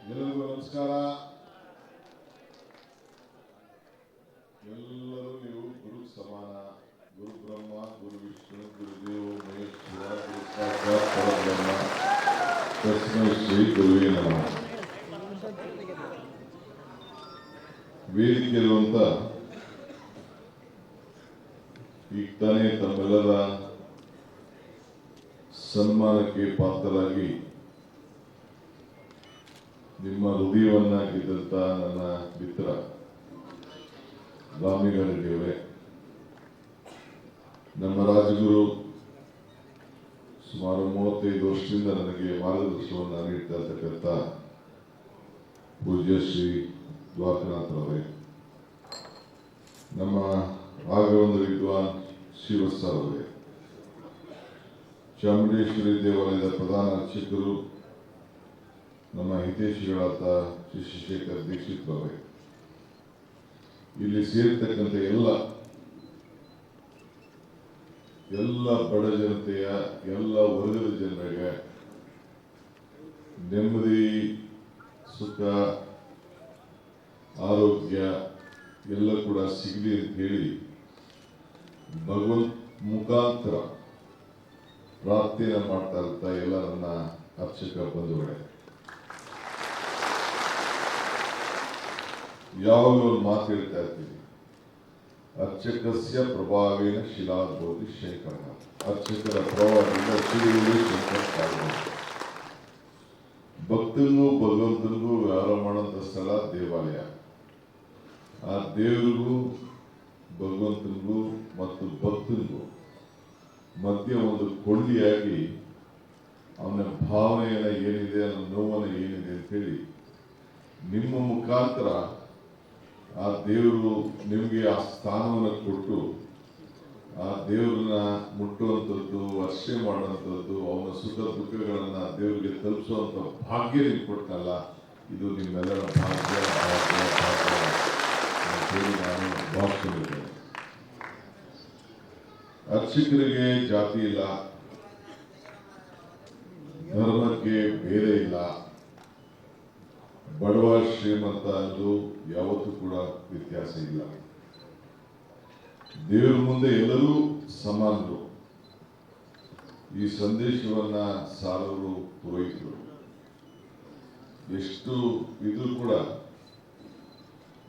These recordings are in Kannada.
ಎಲ್ಲರಿಗೂ ನಮಸ್ಕಾರ. ಎಲ್ಲರೂ ನೀವು ಗುರು ಸಮಾನ, ಗುರು ಬ್ರಹ್ಮ, ಗುರು ವಿಷ್ಣು, ಗುರುದೇವ ಮಹೇಶ್ವರ, ಗುರು ಸಾಕ್ಷಾತ್ ಪರಬ್ರಹ್ಮ, ತಸ್ಮೈ ಶ್ರೀ ಗುರುವೇ ನಮಃ. ವೇದಿಕೆಯಲ್ಲಿರುವಂತ ಈಗ ತಾನೇ ತಮ್ಮೆಲ್ಲರ ಸನ್ಮಾನಕ್ಕೆ ಪಾತ್ರರಾಗಿ ನಿಮ್ಮ ಹೃದಯವನ್ನ ಗೆದ್ದಂತ ನನ್ನ ಮಿತ್ರ ರಾಮಿಗಾರೆಡ್ಡಿಯವರೇ, ನಮ್ಮ ರಾಜಗುರು ಸುಮಾರು 35 ವರ್ಷದಿಂದ ನನಗೆ ಮಾರ್ಗದರ್ಶನವನ್ನು ನೀಡ್ತಾ ಇರ್ತಕ್ಕಂಥ ಪೂಜ್ಯ ಶ್ರೀ ದ್ವಾರಕನಾಥರವರೇ, ನಮ್ಮ ರಾಘವೇಂದ್ರ ವಿದ್ವಾನ್ ಶಿವಸರ್ ಅವರೇ, ಚಾಮುಂಡೇಶ್ವರಿ ದೇವಾಲಯದ ಪ್ರಧಾನ ಅರ್ಚಕರು ನಮ್ಮ ಹಿತೈಷಿಗಳಾದ ಶ್ರೀ ಶೇಖರ್ ದೀಕ್ಷಿತ್ ಅವರೇ, ಇಲ್ಲಿ ಸೇರ್ತಕ್ಕಂಥ ಎಲ್ಲ ಬಡ ಜನತೆಯ ಎಲ್ಲ ವರ್ಗದ ಜನರಿಗೆ ನೆಮ್ಮದಿ, ಸುಖ, ಆರೋಗ್ಯ ಎಲ್ಲ ಕೂಡ ಸಿಗಲಿ ಅಂತ ಹೇಳಿ ಭಗವಂತ ಮುಖಾಂತರ ಪ್ರಾರ್ಥನೆ ಮಾಡ್ತಾ ಇರ್ತಾ ಎಲ್ಲ ನನ್ನ ಅರ್ಚಕ ಬಂಧುಗಳೇ, ಯಾವಾಗಲೂ ಒಂದು ಮಾತು ಹೇಳ್ತಾ ಇರ್ತೀನಿ, ಅರ್ಚಕಸ್ಯ ಪ್ರಭಾವೇನ ಶಿಲಾಭೂತಿ ಶೇಖರ. ಅರ್ಚಕರ ಪ್ರಭಾವದಿಂದ ಶಿಲೆಯಲ್ಲಿ ಶಂಕರ. ಭಕ್ತನಿಗೂ ಭಗವಂತನಿಗೂ ವ್ಯವಹಾರ ಮಾಡುವಂತ ಸ್ಥಳ ದೇವಾಲಯ. ಆ ದೇವರಿಗೂ ಭಗವಂತನಿಗೂ ಮತ್ತು ಭಕ್ತನಿಗೂ ಮಧ್ಯೆ ಒಂದು ಕೊಂಡಿಯಾಗಿ ಅವನ ಭಾವನೆಯನ್ನ ಏನಿದೆ, ಅವನ ನೋವನ್ನ ಏನಿದೆ ಅಂತೇಳಿ ನಿಮ್ಮ ಮುಖಾಂತರ ಆ ದೇವರು ನಿಮಗೆ ಆ ಸ್ಥಾನವನ್ನು ಕೊಟ್ಟು ಆ ದೇವರನ್ನ ಮುಟ್ಟುವಂಥದ್ದು, ವರ್ಷೆ ಮಾಡುವಂಥದ್ದು, ಅವನ ಸುಖ ದುಃಖಗಳನ್ನ ದೇವರಿಗೆ ತಲುಪಿಸುವಂತ ಭಾಗ್ಯ ನೀವು ಕೊಟ್ಟಲ್ಲ. ಇದು ನಿಮ್ಮೆಲ್ಲರ ಭಾಗ್ಯ ಭಾಗ್ಯ ಭಾಗ್ಯ ಅಂತೇಳಿ ನಾನು ಭಾವಿಸ್ಕೊಂಡಿದ್ದೇನೆ. ಅರ್ಚಕರಿಗೆ ಜಾತಿ ಇಲ್ಲ, ಧರ್ಮಕ್ಕೆ ಬೇರೆ ಇಲ್ಲ, ಬಡವ ಶ್ರೀಮಂತ ಅನ್ನೋದು ಯಾವತ್ತೂ ಕೂಡ ವ್ಯತ್ಯಾಸ ಇಲ್ಲ. ದೇವರ ಮುಂದೆ ಎಲ್ಲರೂ ಸಮಾನರು. ಈ ಸಂದೇಶವನ್ನ ಸಾರರು ಪುರೋಹಿತರು ಎಷ್ಟು ಇದು ಕೂಡ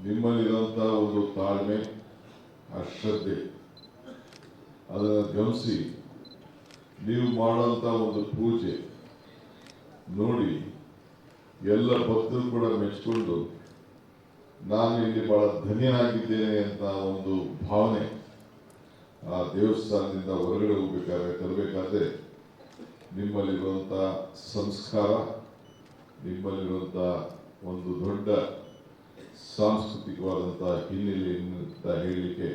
ನಿಮ್ಮಲ್ಲಿರುವಂತಹ ಒಂದು ತಾಳ್ಮೆ, ಅಶ್ರದ್ಧೆ ಅದನ್ನು ಗಮನಿಸಿ ನೀವು ಮಾಡುವಂತ ಒಂದು ಪೂಜೆ ನೋಡಿ ಎಲ್ಲ ಭಕ್ತರು ಕೂಡ ಮೆಚ್ಚಿಕೊಂಡು ನಾನು ಇಲ್ಲಿ ಬಹಳ ಧನ್ಯನಾಗಿದ್ದೇನೆ ಅಂತ ಒಂದು ಭಾವನೆ ಆ ದೇವಸ್ಥಾನದಿಂದ ಹೊರಗಡೆ ತರಬೇಕಾದ್ರೆ ನಿಮ್ಮಲ್ಲಿರುವಂತ ಸಂಸ್ಕಾರ, ನಿಮ್ಮಲ್ಲಿರುವಂತ ಒಂದು ದೊಡ್ಡ ಸಾಂಸ್ಕೃತಿಕವಾದಂತಹ ಹಿನ್ನೆಲೆ ಅಂತ ಹೇಳಲಿಕ್ಕೆ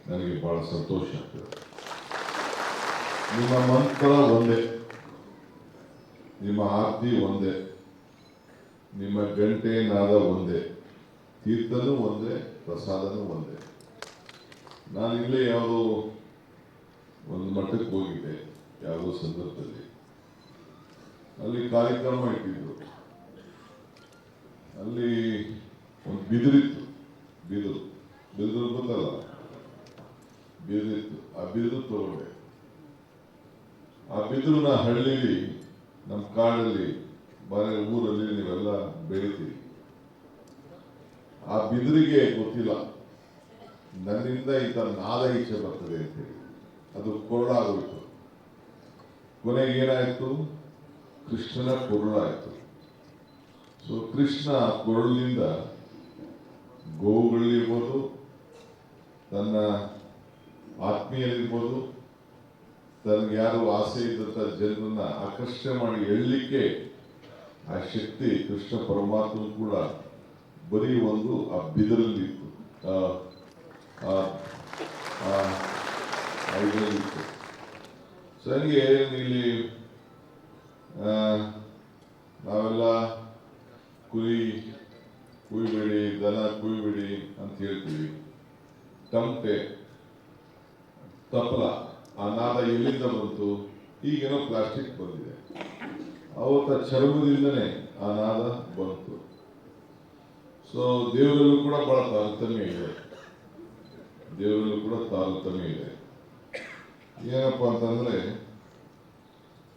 ನನಗೆ ಬಹಳ ಸಂತೋಷ ಆಗ್ತದೆ. ನಿಮ್ಮ ಮಂತ್ರ ಒಂದೇ, ನಿಮ್ಮ ಆರತಿ ಒಂದೇ, ನಿಮ್ಮ ಗಂಟೆ ನಾದ ಒಂದೇ, ತೀರ್ಥನೂ ಒಂದೇ, ಪ್ರಸಾದನೂ ಒಂದೇ. ನಾನು ಇಲ್ಲೇ ಯಾವುದೋ ಒಂದು ಮಠಕ್ಕೆ ಹೋಗಿದ್ದೆ, ಯಾವುದೋ ಸಂದರ್ಭದಲ್ಲಿ ಅಲ್ಲಿ ಕಾರ್ಯಕ್ರಮ ಇಟ್ಟಿದ್ರು. ಅಲ್ಲಿ ಒಂದು ಬಿದಿರಿತ್ತು, ಬಿದಿರು ಗೊತ್ತಲ್ಲ, ಬಿದಿರಿತ್ತು. ಆ ಬಿದಿರು ತಗೊಂಡೆ. ಆ ಬಿದಿರನ್ನ ಹಳ್ಳಿಲಿ ನಮ್ಮ ಕಾಡಲ್ಲಿ ಮನೆ ಊರಲ್ಲಿ ನೀವೆಲ್ಲ ಬೆಳಿತೀವಿ. ಆ ಬಿದಿರಿಗೆ ಗೊತ್ತಿಲ್ಲ ನನ್ನಿಂದ ಇಂಥ ನಾದ ಈಚೆ ಬರ್ತದೆ ಅಂತೇಳಿ ಅದು ಕೊರಳಾಗೋಯ್ತು. ಕೊನೆಗೆ ಏನಾಯ್ತು, ಕೃಷ್ಣನ ಕೊರಳಾಯ್ತು. ಸೊ ಕೃಷ್ಣ ಕೊರಳಿನಿಂದ ಗೋವುಗಳಿರ್ಬೋದು, ತನ್ನ ಆತ್ಮೀಯರಿರ್ಬೋದು, ತನಗೆ ಯಾರು ಆಸೆ ಇದ್ದಂತ ಜನರನ್ನ ಆಕರ್ಷಣೆ ಮಾಡಿ ಎಳ್ಳಲಿಕ್ಕೆ ಆ ಶಕ್ತಿ ಕೃಷ್ಣ ಪರಮಾತ್ಮ ಕೂಡ ಬರೀ ಒಂದು ಆ ಬಿದರಲ್ಲಿ ಇತ್ತು, ಇದರಲ್ಲಿತ್ತು. ಸೊ ಹಂಗೆ ಇಲ್ಲಿ ನಾವೆಲ್ಲ ಕುಯ್ಬೇಡಿ, ದನ ಕುಯ್ಬೇಡಿ ಅಂತ ಹೇಳ್ತೀವಿ. ತಮಟೆ, ತಪ್ಪಲ, ಆ ನಾದ ಎಲ್ಲಿಂದ ಬಂತು? ಈಗೇನೋ ಪ್ಲಾಸ್ಟಿಕ್ ಬಂದಿದೆ. ಅವತ್ತ ಚರ್ಮದಿಂದನೇ ಆ ನಾದ ಬಂತು. ಸೊ ದೇವರಲ್ಲೂ ಕೂಡ ಬಹಳ ತಾರತಮ್ಯ ಇದೆ, ದೇವರಲ್ಲೂ ಕೂಡ ತಾರತಮ್ಯ ಇದೆ. ಏನಪ್ಪಾ ಅಂತಂದ್ರೆ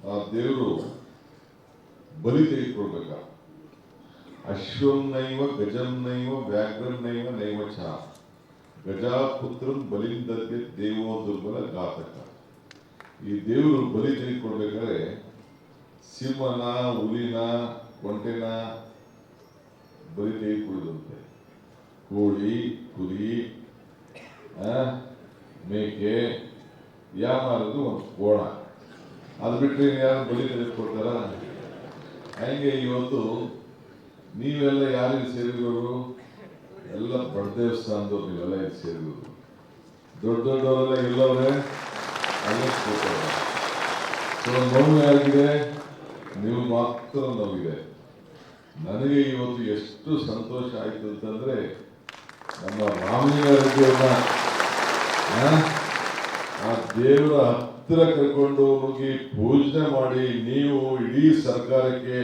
ಆ ದೇವರು ಬಲಿ ತೆಗೆದುಕೊಳ್ಬೇಕ. ಅಶ್ವಂನೈವ ಗಜಂನೈವ ವ್ಯಾಘ್ರನ್ನೈವ ನೈವ ಚ ಗಜಾಪುತ್ರಂ ಬಲಿಂದಕ್ಕೆ ದೇವೋ ದುರ್ಬಲ ಘಾತಕ. ಈ ದೇವರು ಬಲಿ ತೆಗೆದುಕೊಳ್ಬೇಕಾದ್ರೆ ಸಿಂಹನ, ಹುಲಿನ, ಒಂಟೆನ ಬಲಿ ತೆಗೆದುಕೊಳ್ಳುವಂತೆ, ಕೋಳಿ, ಕುರಿ, ಮೇಕೆ, ಯಾಮಾರದು ಒಂದು ಕೋಣ, ಅದು ಬಿಟ್ಟರೆ ಯಾರು ಬಲಿ ತೆಗೆದುಕೊಳ್ತಾರ? ಹಂಗೆ ಇವತ್ತು ನೀವೆಲ್ಲ ಯಾರಿಗೆ ಸೇರಿರೋರು? ಎಲ್ಲ ಬಡ ದೇವಸ್ಥಾನದವ್ರು ನೀವೆಲ್ಲ ಇಲ್ಲಿ ಸೇರಿರೋರು. ದೊಡ್ಡ ದೊಡ್ಡವರೆಲ್ಲ ಎಲ್ಲವ್ರೆ ಅಲ್ಲೇ ಕೂತವ್ರೆ. ಸೊ ನೋವು ಯಾರಿಗಿದೆ? ನೀವು ಮಾತ್ರ ನೋವಿದೆ. ನನಗೆ ಇವತ್ತು ಎಷ್ಟು ಸಂತೋಷ ಆಯ್ತು ಅಂತಂದ್ರೆ, ನಮ್ಮ ರಾಮಲಿಂಗಾರೆಡ್ಡಿಯವ್ರನ್ನ ಆ ದೇವರ ಹತ್ತಿರ ಕರ್ಕೊಂಡು ಹೋಗಿ ಪೂಜನೆ ಮಾಡಿ, ನೀವು ಇಡೀ ಸರ್ಕಾರಕ್ಕೆ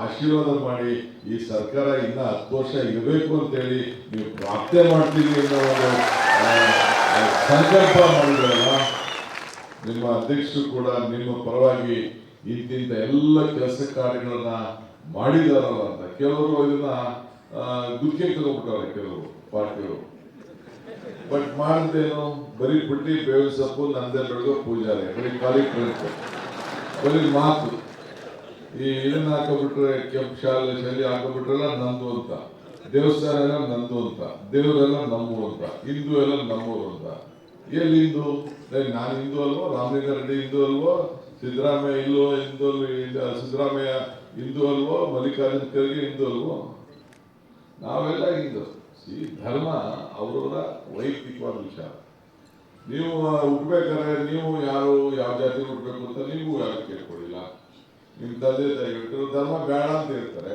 ಆಶೀರ್ವಾದ ಮಾಡಿ, ಈ ಸರ್ಕಾರ ಇನ್ನ 10 ವರ್ಷ ಇರಬೇಕು ಅಂತೇಳಿ ನೀವು ಪ್ರಾರ್ಥನೆ ಮಾಡ್ತೀರಿ ಅನ್ನೋ ಒಂದು ಸಂಕಲ್ಪ ಮಾಡಿದ್ರಲ್ಲ. ನಿಮ್ಮ ಅಧ್ಯಕ್ಷರು ಕೂಡ ನಿಮ್ಮ ಪರವಾಗಿ ಇಂತಿಂತ ಎಲ್ಲ ಕೆಲಸ ಕಾರ್ಯಗಳನ್ನ ಮಾಡಿದಾರಲ್ಲ ಅಂತ. ಕೆಲವರು ಇದನ್ನ ಗುತ್ತಿಗೆ ತಗೊಂಡ್ಬಿಟ್ಟವ್ರೆ ಕೆಲವರು ಪಾರ್ಟಿಯವರು. ಬಟ್ ಮಾಡಿದ್ದೇನು? ಬರೀ ಪುಟ್ಟಿ, ಬೇವಿನ ಸೊಪ್ಪು, ನಂದೇ ಬೆಳಗೋ ಪೂಜಾರಿ, ಬರೀ ಖಾಲಿ ಪ್ರಯತ್ನ, ಬರೀ ಮಾತು. ಈ ಇದನ್ನ ಹಾಕೋಬಿಟ್ರೆ, ಕೆಂಪು ಶೈಲಿ ಹಾಕೋಬಿಟ್ರೆಲ್ಲ ನಂದು ಅಂತ, ದೇವಸ್ಥಾನ ಎಲ್ಲ ನಂದು ಅಂತ, ದೇವರೆಲ್ಲ ನಮ್ಮು ಅಂತ, ಹಿಂದೂ ಎಲ್ಲ ನಮ್ಮೂರು ಅಂತ. ಎಲ್ಲಿ ಹಿಂದೂ? ನಾನು ಹಿಂದೂ ಅಲ್ವೋ? ರಾಮಲಿಂಗಾರೆಡ್ಡಿ ಹಿಂದೂ ಅಲ್ವೋ? ಸಿದ್ದರಾಮಯ್ಯ ಇಲ್ವೋ ಹಿಂದೂ? ಸಿದ್ದರಾಮಯ್ಯ ಹಿಂದೂ ಅಲ್ವೋ? ಮಲ್ಲಿಕಾರ್ಜುನ ಖರ್ಗೆ ಹಿಂದೂ ಅಲ್ವೋ? ನಾವೆಲ್ಲ ಹಿಂದೂ. ಧರ್ಮ ಅವರವರ ವೈಯಕ್ತಿಕವಾದ ವಿಚಾರ. ನೀವು ಹುಟ್ಟಬೇಕಾದ್ರೆ ನೀವು ಯಾರು ಯಾವ ಜಾತಿ ಹುಟ್ಟಬೇಕು ಅಂತ ನೀವು ಯಾರು ಕೇಳ್ಕೊಳ್ಳಿಲ್ಲ. ನಿಮ್ಮ ತಂದೆ ತಾಯಿ ಹೇಳ್ತಾರೆ ಧರ್ಮ ಬೇಡ ಅಂತ ಹೇಳ್ತಾರೆ.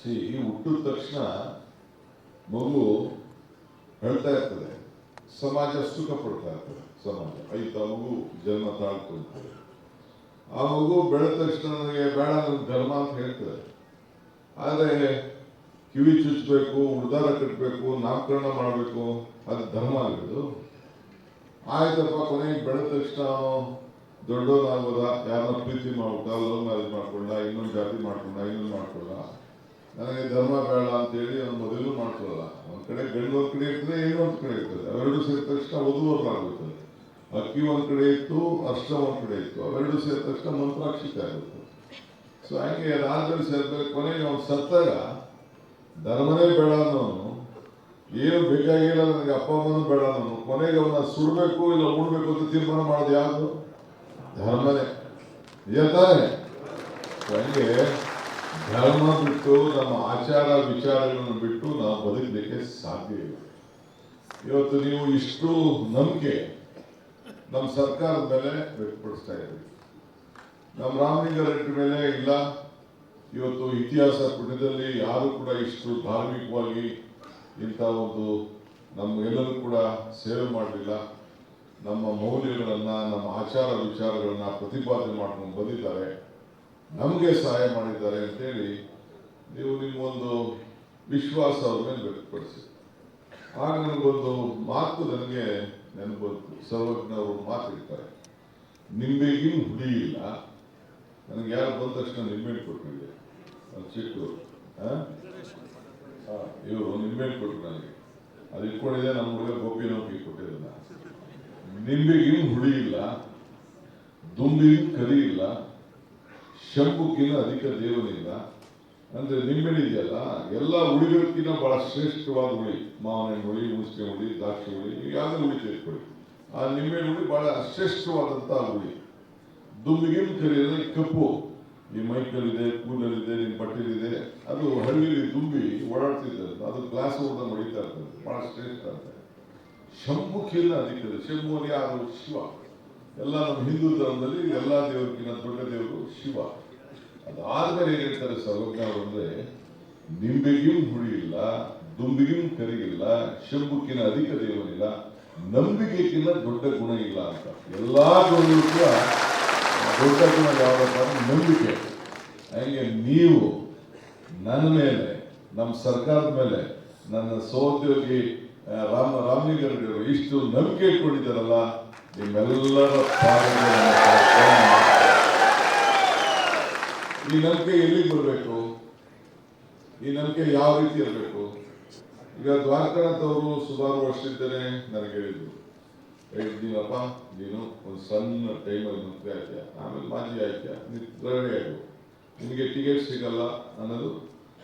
ಈ ಹುಟ್ಟಿದ ತಕ್ಷಣ ಮಗು ಹೇಳ್ತಾ ಇರ್ತದೆ, ಸಮಾಜ ಸುಖ ಪಡ್ತಾ ಇರ್ತದೆ. ಸಮಾಜ ಆಯ್ತು, ಆ ಮಗು ಜನ್ಮ ತಾಳ್ಕೊಳ್ತದೆ. ಆ ಮಗು ಬೆಳೆದ ತಕ್ಷಣ ನನಗೆ ಬೇಡ ನನ್ನ ಧರ್ಮ ಅಂತ ಹೇಳ್ತದೆ. ಆದರೆ ಕಿವಿ ಚುಚ್ಚಬೇಕು, ಉಡ್ದಾರ ಕಟ್ಟಬೇಕು, ನಾಮಕರಣ ಮಾಡಬೇಕು, ಅದು ಧರ್ಮ ಆಗಿರೋದು. ಆಯ್ತಪ್ಪ, ಕೊನೆಗೆ ಬೆಳೆದ ತಕ್ಷಣ ದೊಡ್ಡವನಾಗೋದ, ಯಾರನ್ನ ಪ್ರೀತಿ ಮಾಡ್ಬಿಟ್ಟ, ಲವ್ ಮ್ಯಾರೇಜ್ ಮಾಡ್ಕೊಂಡ, ಇನ್ನೊಂದು ಜಾತಿ ಮಾಡ್ಕೊಂಡ, ಇನ್ನೊಂದು ಮಾಡ್ಕೊಂಡ, ನನಗೆ ಧರ್ಮ ಬೇಡ ಅಂತೇಳಿ ಅವ್ನು ಮೊದಲು ಮಾಡ್ಕೊಳ್ಳಲ್ಲ. ಒಂದ್ ಕಡೆ ಗಂಡು ಒಂದ್ ಕಡೆ ಇರ್ತದೆ, ಹೆಣ್ಣು ಒಂದ್ ಕಡೆ ಇರ್ತದೆ. ಅವೆರಡು ಸೇರಿದ ತಕ್ಷಣ ವಧುವರ್ಲಾಗುತ್ತದೆ. ಅಕ್ಕಿ ಒಂದ್ ಕಡೆ ಇತ್ತು, ಅರ್ಶ ಒಂದ್ ಕಡೆ ಇತ್ತು. ಅವೆರಡು ಸೇರಿದ ತಕ್ಷಣ ಮಂತ್ರಾಕ್ಷಿತೆ ಆಗುತ್ತೆ. ಸೊ ಹಂಗೆ ರಾಜ್ಯದಲ್ಲಿ ಸೇರಿದ್ರೆ ಕೊನೆಗೆ ಅವ್ನು ಸತ್ತಾಗ ಧರ್ಮನೇ ಬೇಡ ಅನ್ನೋನು, ಏನು ಬೇಕಾಗಿಲ್ಲ ನನಗೆ ಅಪ್ಪ ಅಮ್ಮನೂ ಬೇಡ ಅನ್ನೋನು, ಕೊನೆಗೆ ಅವನ್ನ ಸುಡಬೇಕು ಇಲ್ಲ ಉಡ್ಬೇಕು ಅಂತ ತೀರ್ಮಾನ ಮಾಡೋದು ಯಾವುದು? ಧರ್ಮನೇ. ತಾನೆ? ಹಂಗೆ ಧರ್ಮ ಬಿಟ್ಟು, ನಮ್ಮ ಆಚಾರ ವಿಚಾರಗಳನ್ನು ಬಿಟ್ಟು ನಾವು ಬದುಕಲಿಕ್ಕೆ ಸಾಧ್ಯ ಇಲ್ಲ. ಇವತ್ತು ನೀವು ಇಷ್ಟು ನಂಬಿಕೆ ನಮ್ಮ ಸರ್ಕಾರದ ಮೇಲೆ ವ್ಯಕ್ತಪಡಿಸ್ತಾ ಇದ್ದೀವಿ, ನಮ್ಮ ರಾಮಲಿಂಗಾರೆಡ್ಡಿ ಮೇಲೆ ಇಲ್ಲ. ಇವತ್ತು ಇತಿಹಾಸ ಪುಟದಲ್ಲಿ ಯಾರು ಕೂಡ ಇಷ್ಟು ಧಾರ್ಮಿಕವಾಗಿ ಇಂಥ ಒಂದು ನಮ್ಗೆಲ್ಲರೂ ಕೂಡ ಸೇವೆ ಮಾಡಲಿಲ್ಲ. ನಮ್ಮ ಮೌಲ್ಯಗಳನ್ನ, ನಮ್ಮ ಆಚಾರ ವಿಚಾರಗಳನ್ನ ಪ್ರತಿಪಾದನೆ ಮಾಡ್ಕೊಂಡು ಬಂದಿದ್ದಾರೆ, ನಮಗೆ ಸಹಾಯ ಮಾಡಿದ್ದಾರೆ ಅಂತೇಳಿ ನೀವು ನಿಮ್ಮೊಂದು ವಿಶ್ವಾಸ ಅವ್ರ ಮೇಲೆ ವ್ಯಕ್ತಪಡಿಸಿ. ಆಗ ನನಗೊಂದು ಮಾತು ನನಗೆ ನೆನಪಂತು. ಸರ್ವಜ್ಞರು ಮಾತಿರ್ತಾರೆ, ನಿಂಬೆಗಿನ ಹುಡಿ ಇಲ್ಲ. ನನಗೆ ಯಾರು ಬಂದ ತಕ್ಷಣ ನಿಂಬೆಹಣ್ಣು ಕೊಟ್ಟಿದೆ, ಚಿಕ್ಕವರು ಇವರು ನಿಂಬೆಹಣ್ಣು ಕೊಟ್ಟರು ನನಗೆ. ಅದು ಇಟ್ಕೊಂಡಿದೆ, ನಮ್ಮ ಹುಡುಗ ಗೋಪಿನೋಗಿ ಕೊಟ್ಟಿದ್ದಲ್ಲ. ನಿಂಬೆಗಿನ ಹುಳಿ ಇಲ್ಲ, ದುಂಬಿಗಿನ ಕರಿ ಇಲ್ಲ, ಶಂಭುಕಿನ ಅಧಿಕ ದೇವನಿಲ್ಲ. ಅಂದ್ರೆ ನಿಂಬೆಹಣ್ಣು ಇದೆಯಲ್ಲ, ಎಲ್ಲ ಹುಳಿಗಳಕ್ಕಿಂತ ಬಹಳ ಶ್ರೇಷ್ಠವಾದ ಹುಳಿ. ಮಾವಿನ ಹುಳಿ, ಹುಣಸೆ ಹುಳಿ, ದ್ರಾಕ್ಷಿ ಹುಳಿ, ಯಾವುದೇ ಹುಳಿ ಸೇರ್ಕೊಳ್ಳಿ. ಆ ನಿಂಬೆಹಣ್ಣು ಹುಳಿ ಬಹಳ ಶ್ರೇಷ್ಠವಾದಂತಹ ಹುಳಿ. ದುಂಬಿಗಿನ ಕರಿ ಅಂದ್ರೆ ಕಪ್ಪು, ಈ ಮೈಕಲ್ಲಿದೆ, ಕೂದಲಿದೆ, ನಿಮ್ಮ ಬಟ್ಟೆಲಿದೆ. ಅದು ಹಳ್ಳಿಲಿ ದುಂಬಿ ಓಡಾಡ್ತಿದ್ದಾರೆ, ಅದು ಗ್ಲಾಸ್ ಓಡಂಗೆ ಹೊಡಿತಾ ಇರ್ತದೆ, ಬಹಳ ಶ್ರೇಷ್ಠ ಅಂತ. ಶಂಭುಕಿನ ಅಧಿಕತೆ. ಶಂಭುವಲ್ಲಿ ಯಾರು? ಶಿವ. ಎಲ್ಲ ನಮ್ಮ ಹಿಂದೂ ಧರ್ಮದಲ್ಲಿ ಎಲ್ಲ ದೇವರಿಗಿಂತ ದೊಡ್ಡ ದೇವರು ಶಿವ. ಅದಾದ್ಮೇಲೆ ಏನ್ ಹೇಳ್ತಾರೆ ಸರ್ವಜ್ಞ ಅವರು ಅಂದ್ರೆ, ನಿಂಬೆಗಿನ ಹುಳಿ ಇಲ್ಲ, ದುಂಬಿಗಿನ ಕರಿ ಇಲ್ಲ, ಶಂಭುಕಿನ ಅಧಿಕ ದೇವನಿಲ್ಲ, ನಂಬಿಕೆಗಿಂತ ದೊಡ್ಡ ಗುಣ ಇಲ್ಲ ಅಂತ. ಎಲ್ಲಾ ಗುಣಗಳು ಕೂಡ ದೊಡ್ಡ ಗುಣ ಯಾವ್ದಪ್ಪ? ನಂಬಿಕೆ. ಹಂಗೆ ನೀವು ನನ್ನ ಮೇಲೆ, ನಮ್ಮ ಸರ್ಕಾರದ ಮೇಲೆ, ನನ್ನ ಸಹೋದ್ಯೋಗಿ ರಾಮಲಿಂಗಾರೆಡ್ಡಿ ಇಷ್ಟು ನಂಬಿಕೆ ಇಟ್ಕೊಂಡಿದ್ದಾರಲ್ಲ, ನಿಮ್ಮೆಲ್ಲರ ಪಾಲಿಗೆ ಈ ನಂಬಿಕೆ ಎಲ್ಲಿಗೆ ಬರಬೇಕು? ಈ ನಂಬಿಕೆ ಯಾವ ರೀತಿ ಇರಬೇಕು? ಈಗ ದ್ವಾರಕಾನಾಥ್ ಅವರು ಸುಮಾರು ವರ್ಷದಿಂದಲೇ ನನಗೆ ಹೇಳಿದ್ರು, ನೀನಪ್ಪ ನೀನು ಒಂದು ಸಣ್ಣ ಟೈಮಲ್ಲಿ ಮಂತ್ರಿ ಆಯ್ತೀಯ, ಆಮೇಲೆ ಮಾಜಿ ಆಯ್ತೀಯ, ರೆಡಿ ಆಗು, ನಿಮಗೆ ಟಿಕೆಟ್ ಸಿಗಲ್ಲ ಅನ್ನೋದು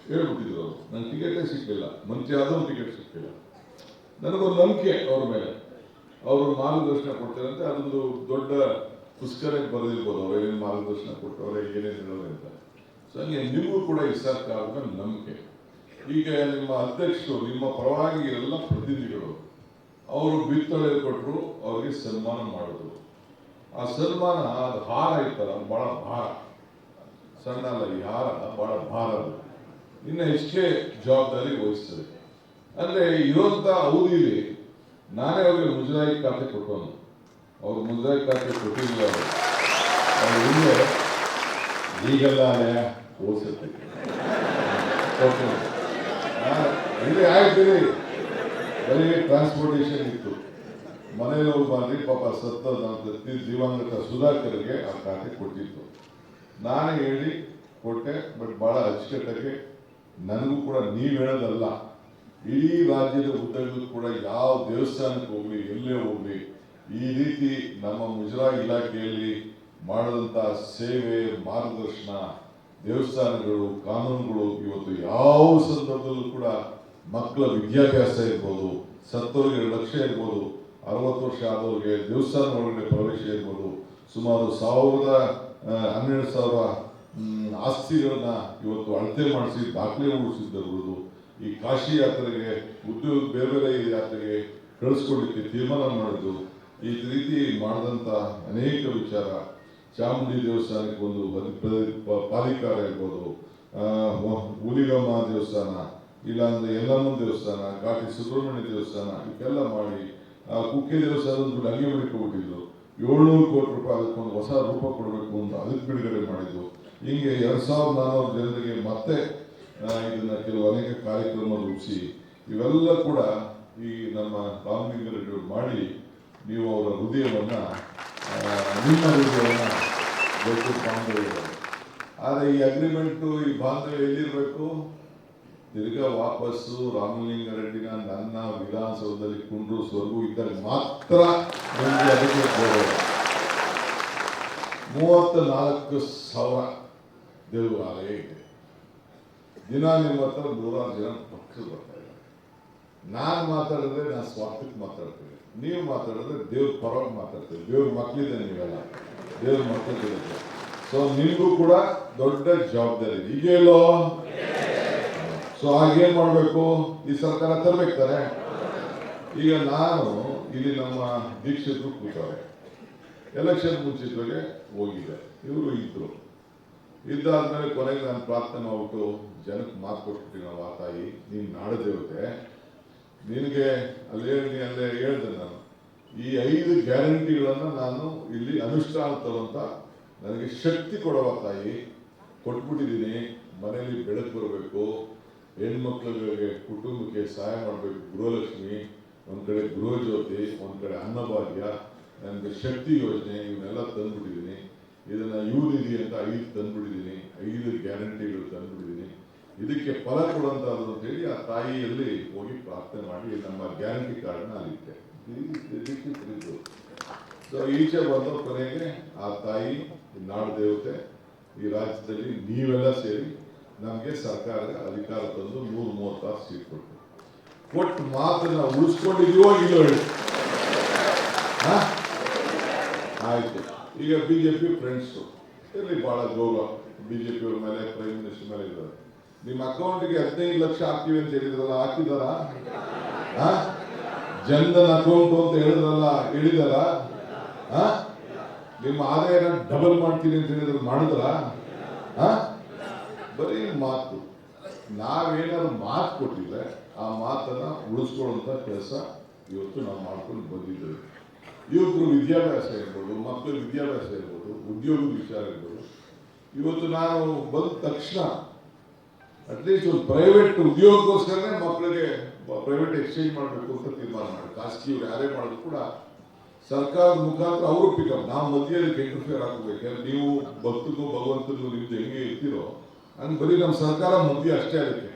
ಹೇಳ್ಬಿಟ್ಟಿದ್ರು ಅವರು. ನನ್ನ ಟಿಕೆಟೇ ಸಿಕ್ಕಿಲ್ಲ, ಮಂತ್ರಿ ಆದರೂ ಟಿಕೆಟ್ ಸಿಕ್ಕಿಲ್ಲ. ನನಗೊಂದು ನಂಬಿಕೆ ಅವ್ರ ಮೇಲೆ, ಅವರು ಮಾರ್ಗದರ್ಶನ ಕೊಡ್ತಾರೆ. ಅದೊಂದು ದೊಡ್ಡ ಪುಸ್ತಕಕ್ಕೆ ಬರೆದಿರ್ಬೋದು, ಅವ್ರು ಏನೇನು ಮಾರ್ಗದರ್ಶನ ಕೊಟ್ಟವ್ರೆ, ಏನೇನು ಹೇಳೋರು ಅಂತ. ಸೊ ಹಂಗೆ ನಿಮಗೂ ಕೂಡ ಈ ಸರ್ಕಾರದ ಮೇಲೆ ನಂಬಿಕೆ. ಈಗ ನಿಮ್ಮ ಅಧ್ಯಕ್ಷರು, ನಿಮ್ಮ ಪರವಾಗಿ ಎಲ್ಲ ಪ್ರತಿನಿಧಿಗಳು ಅವರು ಬಿತ್ತಳೆ ಕೊಟ್ಟರು, ಅವ್ರಿಗೆ ಸನ್ಮಾನ ಮಾಡಿದ್ರು. ಆ ಸನ್ಮಾನ ಅದು ಹಾರ ಇತ್ತಲ್ಲ, ಬಹಳ ಭಾರ, ಸಣ್ಣ ಅಲ್ಲ, ಈ ಹಾರ ಬಹಳ ಭಾರ, ಅದು ಇನ್ನು ಹೆಚ್ಚೇ ಜವಾಬ್ದಾರಿ ವಹಿಸ್ತದೆ. ಅಂದ್ರೆ ಇರುವಂತ ಅವಧಿಯಲ್ಲಿ ನಾನೇ ಅವ್ರಿಗೆ ಮುಜರಾಯಿ ಖಾತೆ ಕೊಟ್ಟವನು. ಅವ್ರು ಮುಜರಾಯಿ ಖಾತೆ ಕೊಟ್ಟಿಲ್ಲ, ಅವ್ರು ಹಿಂದೆ ಈಗೆಲ್ಲ ಓದಿಸುತ್ತೆ ಇಲ್ಲಿ ಆಗ್ತೀರಿ. ಬರೀ ಟ್ರಾನ್ಸ್ಪೋರ್ಟೇಷನ್ ಇತ್ತು, ಮನೇಲಿ ಹೋಗಿ ಮಾಡಿ ಪಾಪ ಸತ್ತ ದಿವಂಗತ ಸುಧಾಕರ್ಗೆ ಆ ಖಾತೆ ಕೊಟ್ಟಿತ್ತು. ನಾನೇ ಹೇಳಿ ಕೊಟ್ಟೆ, ಬಟ್ ಬಹಳ ಅಚ್ಚುಕಟ್ಟಾಗಿ ನನಗೂ ಕೂಡ ನೀವು ಹೇಳೋದಲ್ಲ, ಇಡೀ ರಾಜ್ಯದ ಉದ್ದಕ್ಕೂ ಕೂಡ ಯಾವ ದೇವಸ್ಥಾನಕ್ಕೆ ಹೋಗ್ಲಿ, ಎಲ್ಲೇ ಹೋಗ್ಲಿ, ಈ ರೀತಿ ನಮ್ಮ ಮುಜರಾಯಿ ಇಲಾಖೆಯಲ್ಲಿ ಮಾಡಿದಂಥ ಸೇವೆ, ಮಾರ್ಗದರ್ಶನ, ದೇವಸ್ಥಾನಗಳು, ಕಾನೂನುಗಳು ಇವತ್ತು ಯಾವ ಸಂದರ್ಭದಲ್ಲೂ ಕೂಡ ಮಕ್ಕಳ ವಿದ್ಯಾಭ್ಯಾಸ ಇರ್ಬೋದು, ಸತ್ತವರಿಗೆ 2 ಲಕ್ಷ ಇರ್ಬೋದು, 60 ವರ್ಷ ಆದವ್ರಿಗೆ ದೇವಸ್ಥಾನ ಒಳಗಡೆ ಪ್ರವೇಶ ಇರ್ಬೋದು, ಸುಮಾರು 12,000 ಆಸ್ತಿಗಳನ್ನ ಇವತ್ತು ಅಳತೆ ಮಾಡಿಸಿ ದಾಖಲೆ ಉಳಿಸಿದ್ದು, ಈ ಕಾಶಿ ಯಾತ್ರೆಗೆ ಉದ್ಯೋಗ ಬೇರೆ ಬೇರೆ ಯಾತ್ರೆಗೆ ಕಳಿಸ್ಕೊಡ್ಲಿಕ್ಕೆ ತೀರ್ಮಾನ ಮಾಡಿದ್ದು, ಈ ರೀತಿ ಮಾಡಿದಂಥ ಅನೇಕ ವಿಚಾರ. ಚಾಮುಂಡಿ ದೇವಸ್ಥಾನಕ್ಕೆ ಒಂದು ಪಾಲಿಕಾರ ಇರ್ಬೋದು, ಹುಲಿಗಮ್ಮ ದೇವಸ್ಥಾನ, ಇಲ್ಲಾಂದ್ರೆ ಯಲ್ಲಮ್ಮ ದೇವಸ್ಥಾನ, ಘಾಟಿ ಸುಬ್ರಹ್ಮಣ್ಯ ದೇವಸ್ಥಾನ, ಇದೆಲ್ಲ ಮಾಡಿ ಕುಕ್ಕೆ ದೇವಸ್ಥಾನದ ದುಡ್ಡು ಹಂಗೆ ಮಾಡಿಕೊಬಿಟ್ಟಿದ್ರು. 700 ಕೋಟಿ ರೂಪಾಯಿ ಅದಕ್ಕೊಂದು ಹೊಸ ರೂಪ ಕೊಡಬೇಕು ಅಂತ ಅದಕ್ಕೆ ಬಿಡುಗಡೆ ಮಾಡಿದ್ದು. ಹಿಂಗೆ 2,400 ಜನರಿಗೆ ಮತ್ತೆ ಇದನ್ನ ಕೆಲವು ಅನೇಕ ಕಾರ್ಯಕ್ರಮ ರೂಪಿಸಿ ಇವೆಲ್ಲ ಕೂಡ ಈ ನಮ್ಮ ರಾಮಲಿಂಗಾರೆಡ್ಡಿ ಮಾಡಿ ನೀವು ಅವರ ಹೃದಯವನ್ನ, ನಿಮ್ಮ ಹೃದಯವನ್ನ ದೊಡ್ಡ ಬಾಂಧವ್ಯ. ಆದರೆ ಈ ಅಗ್ರಿಮೆಂಟು, ಈ ಬಾಂಧವ್ಯ ಎಲ್ಲಿರಬೇಕು? ತಿರ್ಗಾ ವಾಪಸ್ಸು ರಾಮಲಿಂಗಾರೆಡ್ಡಿನ ನನ್ನ ವಿಧಾನಸೌಧದಲ್ಲಿ ಕುಂಡ್ರಿಸುವವರೆಗೂ ಇದ್ದಾಗ ಮಾತ್ರ ನಮಗೆ ಅದಕ್ಕೆ 34,000 ದೇವಾಲಯ ಇದೆ. ದಿನ ನಿಮ್ಮ ಹತ್ರ 100 ಜನ ಭಕ್ತರು ಬರ್ತಾ ಇದ್ದಾರೆ. ನಾನು ಮಾತಾಡಿದ್ರೆ ನಾನು ಸ್ವಾರ್ಥಕ್ಕೆ ಮಾತಾಡ್ತೀನಿ, ನೀವು ಮಾತಾಡಿದ್ರೆ ದೇವ್ರ ಪರವಾಗಿ ಮಾತಾಡ್ತೀವಿ. ದೇವ್ರ ಮಕ್ಕಳಿದೆ, ನೀವೆಲ್ಲ ದೇವ್ರ ಮಕ್ಕಳಿರುತ್ತೆ. ಸೊ ನಿಮಗೂ ಕೂಡ ದೊಡ್ಡ ಜವಾಬ್ದಾರಿ ಇದೆ, ಈಗೇಲೋ. ಸೊ ಆಗೇನ್ ಮಾಡಬೇಕು? ಈ ಸರ್ಕಾರ ತರಬೇಕಾರೆ. ಈಗ ನಾನು ಇಲ್ಲಿ ನಮ್ಮ ದೀಕ್ಷಿತರು ಕೂತಾರೆ, ಎಲೆಕ್ಷನ್ ಮುಂಚಿತವಾಗಿ ಹೋಗಿದೆ, ಇವರು ಇದ್ರು. ಇದ್ದಾದ್ಮೇಲೆ ಕೊನೆಗೆ ನಾನು ಪ್ರಾರ್ಥನೆ ಮಾಡ್ಬಿಟ್ಟು ಜನಕ್ಕೆ ಮಾತು ಕೊಟ್ಬಿಟ್ಟು, ನಾವು ಆ ತಾಯಿ ನೀನು ನಾಡದೇವತೆ, ನಿನಗೆ ಅಲ್ಲೇ ಹೇಳ್ದೆ ನಾನು, ಈ 5 ಗ್ಯಾರಂಟಿಗಳನ್ನು ನಾನು ಇಲ್ಲಿ ಅನುಷ್ಠಾನ ತರುವಂತ ನನಗೆ ಶಕ್ತಿ ಕೊಡುವ ತಾಯಿ ಕೊಟ್ಬಿಟ್ಟಿದ್ದೀನಿ. ಮನೆಯಲ್ಲಿ ಬೆಳಕು ಬರಬೇಕು, ಹೆಣ್ಮಕ್ಳಿಗೆ ಕುಟುಂಬಕ್ಕೆ ಸಹಾಯ ಮಾಡಬೇಕು, ಗೃಹಲಕ್ಷ್ಮಿ ಒಂದ್ ಕಡೆ, ಗೃಹ ಜ್ಯೋತಿ ಒಂದ್ ಕಡೆ, ಅನ್ನಭಾಗ್ಯ, ನನಗೆ ಶಕ್ತಿ ಯೋಜನೆ, ಇವನ್ನೆಲ್ಲ ತಂದ್ಬಿಟ್ಟಿದ್ದೀನಿ. ಇದನ್ನ ಯುವನಿಧಿ ಅಂತ 5 ತಂದ್ಬಿಟ್ಟಿದ್ದೀನಿ, 5 ಗ್ಯಾರಂಟಿಗಳು ತಂದ್ಬಿಟ್ಟಿದ್ದೀನಿ. ಇದಕ್ಕೆ ಫಲ ಕೊಡುವಂತದ್ದು ಅಂತ ಹೇಳಿ ಆ ತಾಯಿಯಲ್ಲಿ ಹೋಗಿ ಪ್ರಾರ್ಥನೆ ಮಾಡಿ ನಮ್ಮ ಗ್ಯಾರಂಟಿ ಕಾರ್ಡ್ನ ಅಲ್ಲಿಟ್ಟೆ. ಸೊ ಈಚೆ ಬಂದ ಕೊನೆಗೆ ಆ ತಾಯಿ ನಾಡ ದೇವತೆ ಈ ರಾಜ್ಯದಲ್ಲಿ ನೀವೆಲ್ಲ ಸೇರಿ ನಮಗೆ ಸರ್ಕಾರದ ಅಧಿಕಾರ ತಂದು 136 ಸೀಟ್ ಕೊಟ್ಟು ಮಾತನ್ನ ಉಳಿಸ್ಕೊಂಡಿದೀವೋ ಇಲ್ಲೋ ಹೇಳಿ. ಆಯ್ತು, ಈಗ ಬಿಜೆಪಿ ಫ್ರೆಂಡ್ಸು ಇಲ್ಲಿ ಬಹಳ ಗೌರವ, ಬಿಜೆಪಿ ಅವ್ರ ಮೇಲೆ, ಪ್ರೈಮ್ ಮಿನಿಸ್ಟರ್ ಮೇಲೆ ಇದ್ದಾರೆ. ನಿಮ್ಮ ಅಕೌಂಟ್ಗೆ 15 ಲಕ್ಷ ಹಾಕ್ತೀವಿ ಅಂತ ಹೇಳಿದ್ರಲ್ಲ, ಹಾಕಿದಾರ? ಜನಧನ್ ಅಕೌಂಟ್ ಅಂತ ಹೇಳಿದ್ರಲ್ಲ, ಹೇಳಿದಾರ? ನಿಮ್ಮ ಆದಾಯನ ಡಬಲ್ ಮಾಡ್ತೀನಿ ಅಂತ ಹೇಳಿದ್ರೆ ಮಾಡಿದ್ರ? ಬರೀ ಮಾತು. ನಾವೇನಾದ್ರು ಮಾತು ಕೊಟ್ಟಿದ್ರೆ ಆ ಮಾತನ್ನ ಉಳಿಸ್ಕೊಳ್ಳುವಂತ ಕೆಲಸ ಇವತ್ತು ನಾವು ಮಾಡ್ಕೊಂಡು ಬಂದಿದ್ದೇವೆ. ಯುವಕರು ವಿದ್ಯಾಭ್ಯಾಸ ಇರ್ಬೋದು, ಮಕ್ಕಳ ವಿದ್ಯಾಭ್ಯಾಸ ಇರ್ಬೋದು, ಉದ್ಯೋಗದ ವಿಚಾರ ಇರ್ಬೋದು, ಇವತ್ತು ನಾನು ಬಂದ ತಕ್ಷಣ ಅಟ್ಲೀಸ್ಟ್ ಒಂದು ಪ್ರೈವೇಟ್ ಉದ್ಯೋಗಕ್ಕೋಸ್ಕರನೇ ಮಕ್ಕಳಿಗೆ ಪ್ರೈವೇಟ್ ಎಕ್ಸ್ಚೇಂಜ್ ಮಾಡಬೇಕು ಅಂತ ತೀರ್ಮಾನ ಮಾಡಿ, ಖಾಸಗಿಯವರು ಯಾರೇ ಮಾಡೋದು ಕೂಡ ಸರ್ಕಾರದ ಮುಖಾಂತರ ಅವರು ಪಿಕಪ್, ನಾವು ಮಧ್ಯದಲ್ಲಿ ಇಂಟರ್ಫಿಯರ್ ಆಗಬೇಕು. ನೀವು ಭಕ್ತರಿಗೂ ಭಗವಂತನಿಗೂ ನಿಮ್ದು ಹೆಂಗೆ ಇರ್ತೀರೋ ಹಂಗೆ ಬರೀ ನಮ್ಮ ಸರ್ಕಾರ ಮಧ್ಯ ಅಷ್ಟೇ ಅದಕ್ಕೆ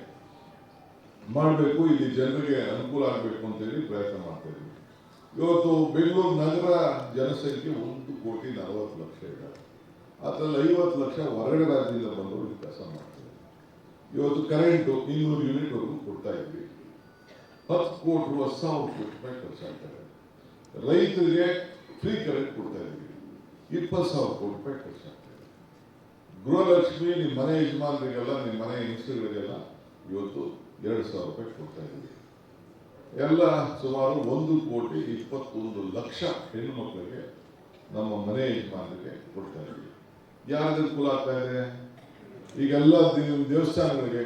ಮಾಡಬೇಕು, ಇಲ್ಲಿ ಜನರಿಗೆ ಅನುಕೂಲ ಆಗಬೇಕು ಅಂತೇಳಿ ಪ್ರಯತ್ನ ಮಾಡ್ತಾ ಇದ್ದೀವಿ. ಇವತ್ತು ಬೆಂಗಳೂರು ನಗರ ಜನಸಂಖ್ಯೆ 1,40,00,000 ಇದ್ದಾರೆ. ಅದರಲ್ಲಿ 50 ಲಕ್ಷ ಹೊರಗಡೆ ರಾಜ್ಯದಿಂದ ಬಂದವರು ಕೆಲಸ ಮಾಡ್ತಾರೆ. ಇವತ್ತು ಕರೆಂಟು 200 ಯೂನಿಟ್ವರೆಗೂ ಕೊಡ್ತಾ ಇದ್ವಿ. 10 ಕೋಟಿ 10,000 ಕೋಟಿ ರೂಪಾಯಿ ಖರ್ಚಾಗ್ತಾರೆ. ರೈತರಿಗೆ ಫ್ರೀ ಕರೆಂಟ್ ಕೊಡ್ತಾ ಇದ್ವಿ, 20,000 ಕೋಟಿ ರೂಪಾಯಿ ಖರ್ಚಾಗ್ತದೆ. ಗೃಹಲಕ್ಷ್ಮಿ ನಿಮ್ಮ ಮನೆ ಯಜಮಾನರಿಗೆಲ್ಲ, ನಿಮ್ಮ ಮನೆ ಹೆಂಗಸರುಗಳಿಗೆಲ್ಲ ಇವತ್ತು 2,000 ರೂಪಾಯಿ ಕೊಡ್ತಾ ಇದ್ವಿ. ಎಲ್ಲ ಸುಮಾರು 1,21,00,000 ಹೆಣ್ಣು ಮಕ್ಕಳಿಗೆ ನಮ್ಮ ಮನೆ ಯಜಮಾನರಿಗೆ ಕೊಡ್ತಾ ಇದ್ವಿ. ಯಾರಿಗೆ ಅನುಕೂಲ ಆಗ್ತಾ ಇದೆ? ಈಗೆಲ್ಲ ದೇವಸ್ಥಾನಗಳಿಗೆ,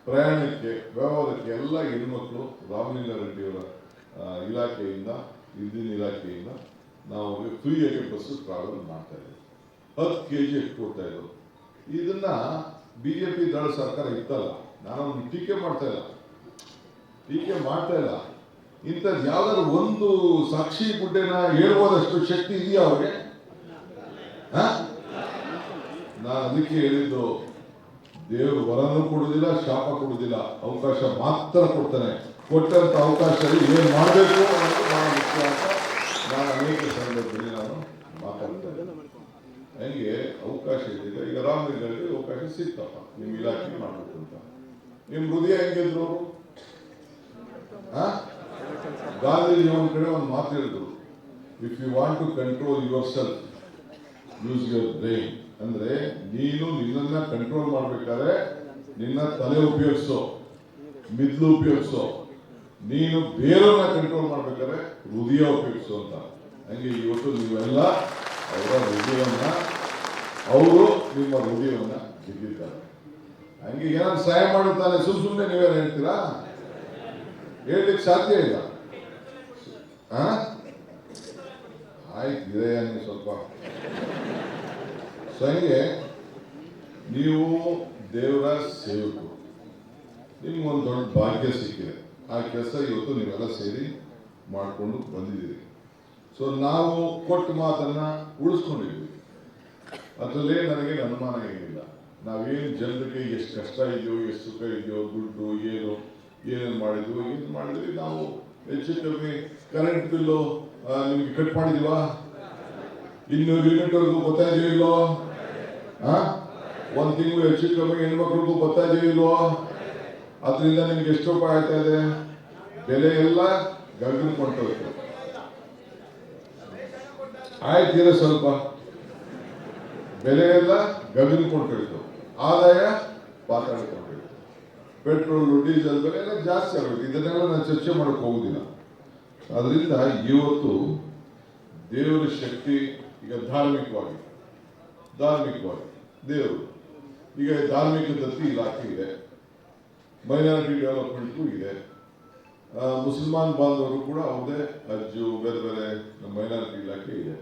ಪ್ರಯಾಣಕ್ಕೆ, ವ್ಯವಹಾರಕ್ಕೆ ಎಲ್ಲ ಹೆಣ್ಮಕ್ಳು ರಾಮಲಿಂಗಾರೆಡ್ಡಿಯವರ ಇಲಾಖೆಯಿಂದ, ಹಿಂದಿನ ಇಲಾಖೆಯಿಂದ ನಾವು ಫ್ರೀಯಾಗಿ ಬಸ್ಸು ಟ್ರಾವೆಲ್ ಮಾಡ್ತಾ ಇದ್ದೀವಿ. 10 kg ಕೊಡ್ತಾ ಇದ್ರು. ಇದನ್ನ ಬಿಜೆಪಿ ದಳ ಸರ್ಕಾರ ಇತ್ತಲ್ಲ, ನಾನು ಟೀಕೆ ಮಾಡ್ತಾ ಇಲ್ಲ. ಇಂಥದ್ದು ಯಾವ್ದಾದ್ರು ಒಂದು ಸಾಕ್ಷಿ ಗುಡ್ಡೆನ ಹೇಳ್ಬೋದಷ್ಟು ಶಕ್ತಿ ಇದೆಯಾ ಅವ್ರಿಗೆ? ನಾನು ಅದಕ್ಕೆ ಹೇಳಿದ್ದು, ದೇವರು ವರನೂ ಕೊಡುವುದಿಲ್ಲ, ಶಾಪ ಕೊಡುವುದಿಲ್ಲ, ಅವಕಾಶ ಮಾತ್ರ ಕೊಡ್ತಾನೆ. ಕೊಟ್ಟಂತ ಅವಕಾಶದಲ್ಲಿ ಏನ್ ಮಾಡಬೇಕು ಅನ್ನೋದು ಬಹಳ ಮುಖ್ಯ ಅಂತ ನಾನು ಅನೇಕ ಸಂದರ್ಭದಲ್ಲಿ ನಾನು ಮಾತಾಡ್ತಾ ಇದ್ದೇನೆ. ಹಂಗೆ ಅವಕಾಶ ಇದೆ. ಈಗ ರಾಮಲಿಂಗರಿಗೆ ಅವಕಾಶ ಸಿಕ್ತಪ್ಪ, ನಿಮ್ ಇಲಾಖೆ ಮಾಡಬೇಕು ಅಂತ. ನಿಮ್ ಹೃದಯ ಹೆಂಗಿದ್ರು? ಗಾಂಧೀಜಿ ಒಂದ್ ಕಡೆ ಒಂದು ಮಾತು ಹೇಳಿದ್ರು, if you want to control yourself use your brain. ಅಂದ್ರೆ ನೀನು ನಿನ್ನನ್ನ ಕಂಟ್ರೋಲ್ ಮಾಡ್ಬೇಕಾದ್ರೆ ನಿನ್ನ ತಲೆ ಉಪಯೋಗಿಸೋ, ಮಿದ್ಲು ಉಪಯೋಗಿಸೋ. ನೀನು ಬೇರೆಯವ್ರನ್ನ ಕಂಟ್ರೋಲ್ ಮಾಡ್ಬೇಕಾದ್ರೆ ಹೃದಯ ಉಪಯೋಗಿಸು ಅಂತ. ಹಂಗೆ ಇವತ್ತು ನೀವೆಲ್ಲ ಅವರ ಹೃದಯವನ್ನ, ಅವರು ನಿಮ್ಮ ಹೃದಯವನ್ನ ಗೆದ್ದಿದ್ದಾರೆ. ಹಂಗೆ ಏನಾದ್ರು ಸಹಾಯ ಮಾಡುತ್ತಾನೆ ಸುಮ್ಮನೆ ನೀವೇನು ಹೇಳ್ತೀರಾ? ಹೇಳಲಿಕ್ಕೆ ಸಾಧ್ಯ ಇಲ್ಲ. ಆಯ್ತು, ಇದೆ ನೀವು ಸ್ವಲ್ಪ ಹಂಗೆ ನೀವು ದೇವರ ಸೇವಕರು, ನಿಮ್ಗೊಂದು ದೊಡ್ಡ ಭಾಗ್ಯ ಸಿಕ್ಕಿದೆ. ಆ ಕೆಲಸ ಇವತ್ತು ನೀವೆಲ್ಲ ಸೇರಿ ಮಾಡಿಕೊಂಡು ಬಂದಿದ್ದೀರಿ. ಸೊ ನಾವು ಕೊಟ್ಟ ಮಾತನ್ನ ಉಳಿಸ್ಕೊಂಡಿದ್ದೀವಿ. ಅದರಲ್ಲೇ ನನಗೆ ಅನುಮಾನ ಏನಿಲ್ಲ. ನಾವೇನು ಜನರಿಗೆ ಎಷ್ಟು ಕಷ್ಟ ಇದೆಯೋ, ಎಷ್ಟು ಸುಖ ಇದೆಯೋ, ದುಡ್ಡು ಏನೇನು ಮಾಡಿದ್ವಿ ನಾವು ಹೆಚ್ಚು ಕಮ್ಮಿ ಕರೆಂಟ್ ಬಿಲ್ಲು ನಿಮ್ಗೆ ಕಟ್ ಮಾಡಿದೀವಾ? 200 ಯೂನಿಟ್ವರೆಗೂ ಬರ್ತಾ ಇದೆಯೋ ಇಲ್ವೋ? ಒಂದು ತಿಂಗಳು ಹೆಚ್ಚು ಕಮ್ಮಿ ಹೆಣ್ಮಕ್ಳಿಗೂ ಬರ್ತಾ ಇದೆಯೋ ಇಲ್ವೋ? ಅದರಿಂದ ನಿಮ್ಗೆ ಎಷ್ಟು ರೂಪಾಯಿ ಆಗ್ತಾ ಇದೆ? ಬೆಲೆ ಎಲ್ಲ ಗಗನಕೊಂಡೋಯ್ತು. ಆಯ್ತೀರ ಸ್ವಲ್ಪ ಬೆಲೆ ಎಲ್ಲ ಗಗನಕೊಂಡೋಯ್ತು, ಆದಾಯ ಪಾತಾಡ್ಕೊಂಡೋಯ್ತು. ಪೆಟ್ರೋಲ್ ಡೀಸೆಲ್ ಬೆಲೆ ಎಲ್ಲ ಜಾಸ್ತಿ ಆಗೋಯ್ತು. ಇದನ್ನೆಲ್ಲ ನಾನು ಚರ್ಚೆ ಮಾಡಕ್ಕೆ ಹೋಗುದಿಲ್ಲ. ಅದರಿಂದ ಇವತ್ತು ದೇವರ ಶಕ್ತಿ ಈಗ ಧಾರ್ಮಿಕವಾಗಿ ದೇವರು ಈಗ ಧಾರ್ಮಿಕ ದತ್ತಿ ಇಲಾಖೆ ಇದೆ, ಮೈನಾರಿಟಿ ಡೆವಲಪ್ಮೆಂಟ್ಗೂ ಇದೆ, ಮುಸಲ್ಮಾನ್ ಬಾಂಧವರು ಕೂಡ ಅವ್ರದೇ ಅರ್ಜಿ ಬೇರೆ ಬೇರೆ ಮೈನಾರಿಟಿ ಇಲಾಖೆ ಇದೆ.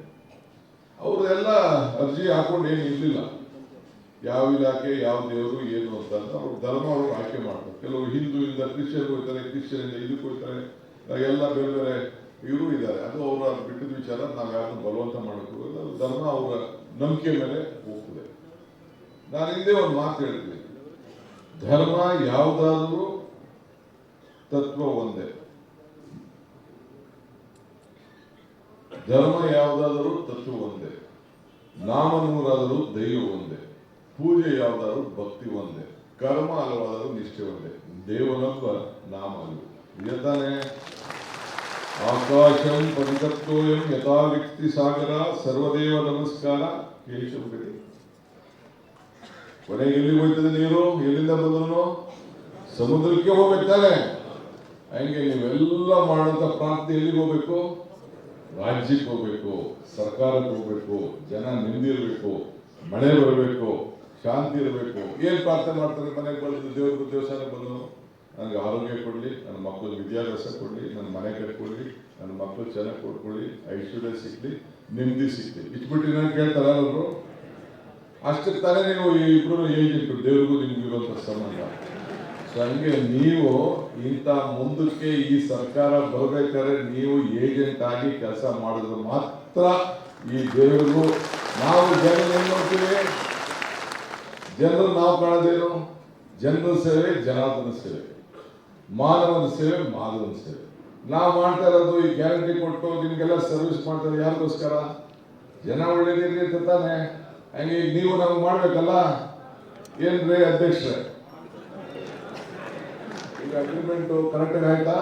ಅವ್ರದೆಲ್ಲ ಅರ್ಜಿ ಹಾಕೊಂಡು ಏನು ಇರಲಿಲ್ಲ, ಯಾವ ಇಲಾಖೆ ಯಾವ ದೇವರು ಏನು ಅಂತ ಅವ್ರ ಧರ್ಮ ಅವರು ಆಯ್ಕೆ ಮಾಡ್ತಾರೆ. ಕೆಲವರು ಹಿಂದೂಯಿಂದ ಕ್ರಿಶ್ಚಿಯನ್ ಹೋಗ್ತಾರೆ, ಕ್ರಿಶ್ಚಿಯನ್ ಇದಕ್ಕೆ ಹೋಗ್ತಾರೆ, ಎಲ್ಲ ಬೇರೆ ಬೇರೆ ಇವರು ಇದ್ದಾರೆ. ಅದು ಅವರ ಬಿಟ್ಟಿದ ವಿಚಾರ, ನಾವು ಯಾರನ್ನು ಬಲವಂತ ಮಾಡಕ್ಕೆ ಧರ್ಮ ಅವರ ನಂಬಿಕೆ ಮೇಲೆ ಹೋಗ್ತದೆ. ನಾನು ಹಿಂದೆ ಒಂದು ಮಾತು ಹೇಳ್ತೀನಿ, ಧರ್ಮ ಯಾವುದಾದ್ರೂ ತತ್ವ ಒಂದೇ, ಧರ್ಮ ಯಾವುದಾದರೂ ತತ್ವ ಒಂದೇ, ನಾಮ ನೂರಾದರೂ ದೈವ ಒಂದೇ, ಪೂಜೆ ಯಾವುದಾದ್ರೂ ಭಕ್ತಿ ಒಂದೇ, ಕರ್ಮ ಹಲವಾದರೂ ನಿಷ್ಠೆ ಒಂದೇ, ದೇವನೊಬ್ಬ ನಾಮ ಅಲ್ವ. ತಾನೇ ಆಕಾಶಂ ಪರಿತತ್ವೋಯಂ ಯಥಾ ವ್ಯಕ್ತಿ ಸಾಗರ ಸರ್ವದೇವ ನಮಸ್ಕಾರ ಕೇಶವಗತಿ. ಕೊನೆಗೆ ಎಲ್ಲಿಗೆ ಹೋಯ್ತದೆ ನೀರು? ಎಲ್ಲಿಂದ ಬಂದ್ರು ಸಮುದ್ರಕ್ಕೆ ಹೋಗ್ಬೇಕಾದ್ರೆ. ಹಂಗೆ ನೀವೆಲ್ಲ ಮಾಡುವಂತ ಪ್ರಾರ್ಥನೆ ಎಲ್ಲಿಗೆ ಹೋಗ್ಬೇಕು? ರಾಜ್ಯಕ್ಕೆ ಹೋಗ್ಬೇಕು, ಸರ್ಕಾರಕ್ಕೆ ಹೋಗ್ಬೇಕು, ಜನ ನೆಮ್ಮದಿ ಇರಬೇಕು, ಮಳೆ ಬರಬೇಕು, ಶಾಂತಿ ಇರಬೇಕು. ಏನ್ ಪ್ರಾರ್ಥನೆ ಮಾಡ್ತಾರೆ? ಮನೆಗೆ ಬಂದು ದೇವಸ್ಥಾನಕ್ಕೆ ಬಂದು ನನಗೆ ಆರೋಗ್ಯ ಕೊಡ್ಲಿ, ನನ್ನ ಮಕ್ಕಳಿಗೆ ವಿದ್ಯಾಭ್ಯಾಸ ಕೊಡ್ಲಿ, ನನ್ನ ಮನೆ ಕಟ್ಕೊಡ್ಲಿ, ನನ್ನ ಮಕ್ಕಳು ಚೆನ್ನಾಗಿ ಕೊಡ್ಕೊಳ್ಳಿ, ಐಶ್ವರ್ಯ ಸಿಕ್ಲಿ, ನೆಮ್ಮದಿ ಸಿಕ್ಲಿ. ಇಟ್ಬಿಟ್ಟು ನಾನು ಕೇಳ್ತಾರ ಅವರು? ಅಷ್ಟಕ್ಕೆ ತಾನೇ ನೀವು ಇಬ್ಬರು ಏಜೆಂಟು, ದೇವ್ರಿಗೂ ನಿಮ್ಗೆ ಇರುವಂಥ ಸಂಬಂಧ. ಸೊ ಹಂಗೆ ನೀವು ಇಂಥ ಮುಂದಕ್ಕೆ ಈ ಸರ್ಕಾರ ಬರಬೇಕಾದ್ರೆ ನೀವು ಏಜೆಂಟ್ ಆಗಿ ಕೆಲಸ ಮಾಡಿದ್ರೆ ಮಾತ್ರ ಈ ದೇವರಿಗೂ ನಾವು ಜನರು ಏನು ನೋಡ್ತೀವಿ, ಜನರು ನಾವು ಕಾಣೋದೇನು, ಜನರ ಸೇವೆ ಜನಾರ್ದನ ಸೇವೆ, ಮಾನವನ ಸೇವೆ ಮಾಧವನ ಸೇವೆ. ನಾವು ಮಾಡ್ತಾ ಇರೋದು ಈ ಗ್ಯಾರಂಟಿ ಕೊಟ್ಟು ನಿಮ್ಗೆಲ್ಲ ಸರ್ವಿಸ್ ಮಾಡ್ತಾರೆ ಯಾರಿಗೋಸ್ಕರ? ಜನ ಒಳ್ಳೇದಿರಲಿ ಅಂತ ತಾನೆ. ಹಂಗೆ ಈಗ ನೀವು ನಮ್ಗೆ ಮಾಡ್ಬೇಕಲ್ಲ. ಏನ್ರಿ ಅಧ್ಯಕ್ಷರೇ, ಈಗ ಅಗ್ರಿಮೆಂಟು ಕರೆಕ್ಟಾಗಿ ಆಯ್ತಾ?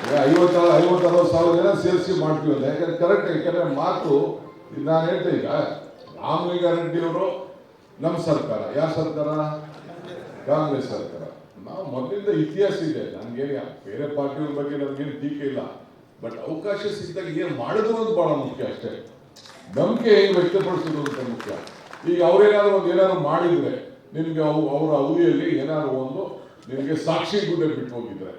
ಈಗ 50-60 ಸಾವಿರ ಜನ ಸೇರಿಸಿ ಮಾಡ್ತೀವಿ ಅಂತ. ಯಾಕಂದ್ರೆ ಕರೆಕ್ಟ್, ಯಾಕಂದ್ರೆ ಮಾತು ಇದು ನಾನು ಹೇಳ್ತೆ. ಈಗ ರಾಮಲಿಂಗಾರೆಡ್ಡಿ ಅವರು ನಮ್ಮ ಸರ್ಕಾರ, ಯಾವ ಸರ್ಕಾರ? ಕಾಂಗ್ರೆಸ್ ಸರ್ಕಾರ. ನಾವು ಮೊದಲಿಂದ ಇತಿಹಾಸ ಇದೆ. ನನಗೇನು ಬೇರೆ ಪಾರ್ಟಿಯವ್ರ ಬಗ್ಗೆ ನಮಗೇನು ಟೀಕೆ ಇಲ್ಲ. ಬಟ್ ಅವಕಾಶ ಸಿಕ್ಕಿದಾಗ ಏನು ಮಾಡಿದ್ರು ಅಂತ ಬಹಳ ಮುಖ್ಯ ಅಷ್ಟೇ. ನಂಬಿಕೆ ಹೇಗೆ ವ್ಯಕ್ತಪಡಿಸೋದು ಅಂತ ಮುಖ್ಯ. ಈಗ ಅವರೇನಾದ್ರು ಒಂದು ಏನಾದ್ರು ಮಾಡಿದ್ರೆ ನಿಮ್ಗೆ ಅವರ ಅವಧಿಯಲ್ಲಿ ಏನಾದ್ರು ಒಂದು ನಿಮಗೆ ಸಾಕ್ಷಿ ಗುಡ್ಡೆ ಬಿಟ್ಟು ಹೋಗಿದ್ರೆ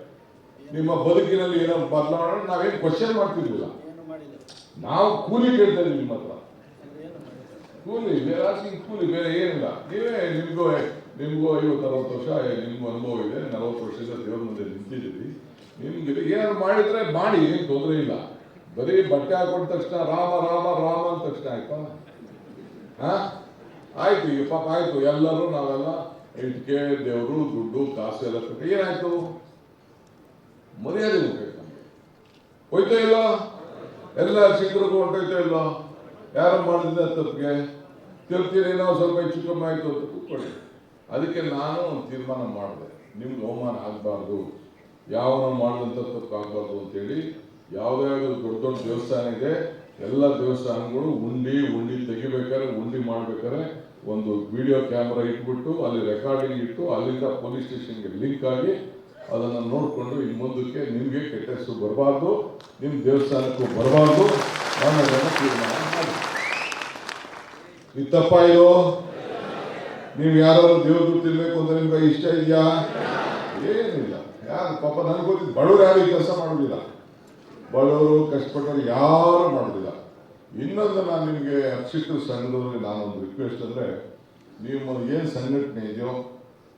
ನಿಮ್ಮ ಬದುಕಿನಲ್ಲಿ ಏನಾದ್ರು ಬದಲಾವಣೆ ನಾವೇನು ಕ್ವಶನ್ ಮಾಡ್ತಿರ್ಲಿಲ್ಲ. ನಾವು ಕೂಲಿ ಕೇಳ್ತೇವೆ ನಿಮ್ಮ ಹತ್ರ, ಕೂಲಿ ಕೂಲಿ, ಬೇರೆ ಏನಿಲ್ಲ. ನೀವೇ ನಿಮ್ಗೂ 50-60 ವರ್ಷ ನಿಮ್ಗೂ ಅನುಭವ ಇದೆ. 40 ವರ್ಷದಿಂದ ದೇವ್ರ ಮುಂದೆ ನಿಂತಿದ್ದೀವಿ. ನಿಮ್ಗೆ ಏನಾದ್ರು ಮಾಡಿದ್ರೆ ಮಾಡಿ, ಏನು ತೊಂದರೆ ಇಲ್ಲ. ಬರೀ ಬಟ್ಟೆ ಹಾಕೊಂಡ ತಕ್ಷಣ ರಾಮ ರಾಮ ರಾಮ ಅಂದ ತಕ್ಷಣ ಆಯ್ತಾ? ಆಯ್ತು, ಈಗ ಪಾಪ ಆಯ್ತು, ಎಲ್ಲರೂ ನಾವೆಲ್ಲ ಇಟ್ಕೆ ದೇವರು ದುಡ್ಡು ಕಾಸು ಎಲ್ಲ ಕೊಟ್ಟು ಏನಾಯ್ತು? ಮರ್ಯಾದೆ ಹೋಗ್ಬೇಕು ನಮಗೆ. ಹೋಯ್ತಾ ಇಲ್ಲ? ಎಲ್ಲ ಶಿಖರಿಗೂ ಹೊಂಟೋಯ್ತಾ ಇಲ್ಲ? ಯಾರು ಮಾಡಿದ ತಪ್ಪಿಗೆ ತಿರ್ತೀನಿ ನಾವು ಸ್ವಲ್ಪ ಹೆಚ್ಚು ಕಮ್ಮಿ ಆಯ್ತು ಅಂತ ಕೂತ್ಕೊಳ್ಳಿ. ಅದಕ್ಕೆ ನಾನು ಒಂದು ತೀರ್ಮಾನ ಮಾಡಿದೆ, ನಿಮ್ಗೆ ಅವಮಾನ ಆಗಬಾರ್ದು, ಯಾವನ ಮಾಡಿದಂಥ ತಪ್ಪು ಆಗಬಾರ್ದು ಅಂತೇಳಿ ಯಾವುದ್ಯಾವುದು ದೊಡ್ಡ ದೊಡ್ಡ ದೇವಸ್ಥಾನ ಇದೆ, ಎಲ್ಲ ದೇವಸ್ಥಾನಗಳು ಉಂಡಿ ತೆಗಿಬೇಕಾದ್ರೆ, ಉಂಡಿ ಮಾಡ್ಬೇಕಾದ್ರೆ ಒಂದು ವಿಡಿಯೋ ಕ್ಯಾಮ್ರಾ ಇಟ್ಬಿಟ್ಟು ಅಲ್ಲಿ ರೆಕಾರ್ಡಿಂಗ್ ಇಟ್ಟು ಅಲ್ಲಿಂದ ಪೊಲೀಸ್ ಸ್ಟೇಷನ್ಗೆ ಲಿಂಕ್ ಆಗಿ ಅದನ್ನು ನೋಡಿಕೊಂಡು ಇನ್ನು ಮುಂದಕ್ಕೆ ನಿಮಗೆ ಕೆಟ್ಟ ಹೆಸರು ಬರಬಾರ್ದು, ನಿಮ್ಮ ದೇವಸ್ಥಾನಕ್ಕೂ ಬರಬಾರ್ದು ಅನ್ನೋದನ್ನು ತೀರ್ಮಾನ ಮಾಡಿ. ಇದು ತಪ್ಪಾಯಿತು? ನೀವು ಯಾರಾದ್ರೂ ದೇವ್ರು ತಿನ್ಬೇಕು ಅಂತ ನಿಮ್ಗೆ ಇಷ್ಟ ಇದೆಯಾ? ಏನಿಲ್ಲ. ಯಾರು ಪಾಪ ನನಗೆ ಗೊತ್ತಿದ್ದು ಬಡವರು ಯಾರು ಈ ಕೆಲಸ ಮಾಡೋದಿಲ್ಲ. ಬಡವರು ಕಷ್ಟಪಟ್ಟವರು ಯಾರು ಮಾಡೋದಿಲ್ಲ. ಇನ್ನೊಂದು ನಾನು ನಿಮಗೆ ಅಕ್ಷಿಕರ ಸಂಘದವರಿಗೆ ನಾನೊಂದು ರಿಕ್ವೆಸ್ಟ್ ಅಂದರೆ, ನೀವು ಏನು ಸಂಘಟನೆ ಇದೆಯೋ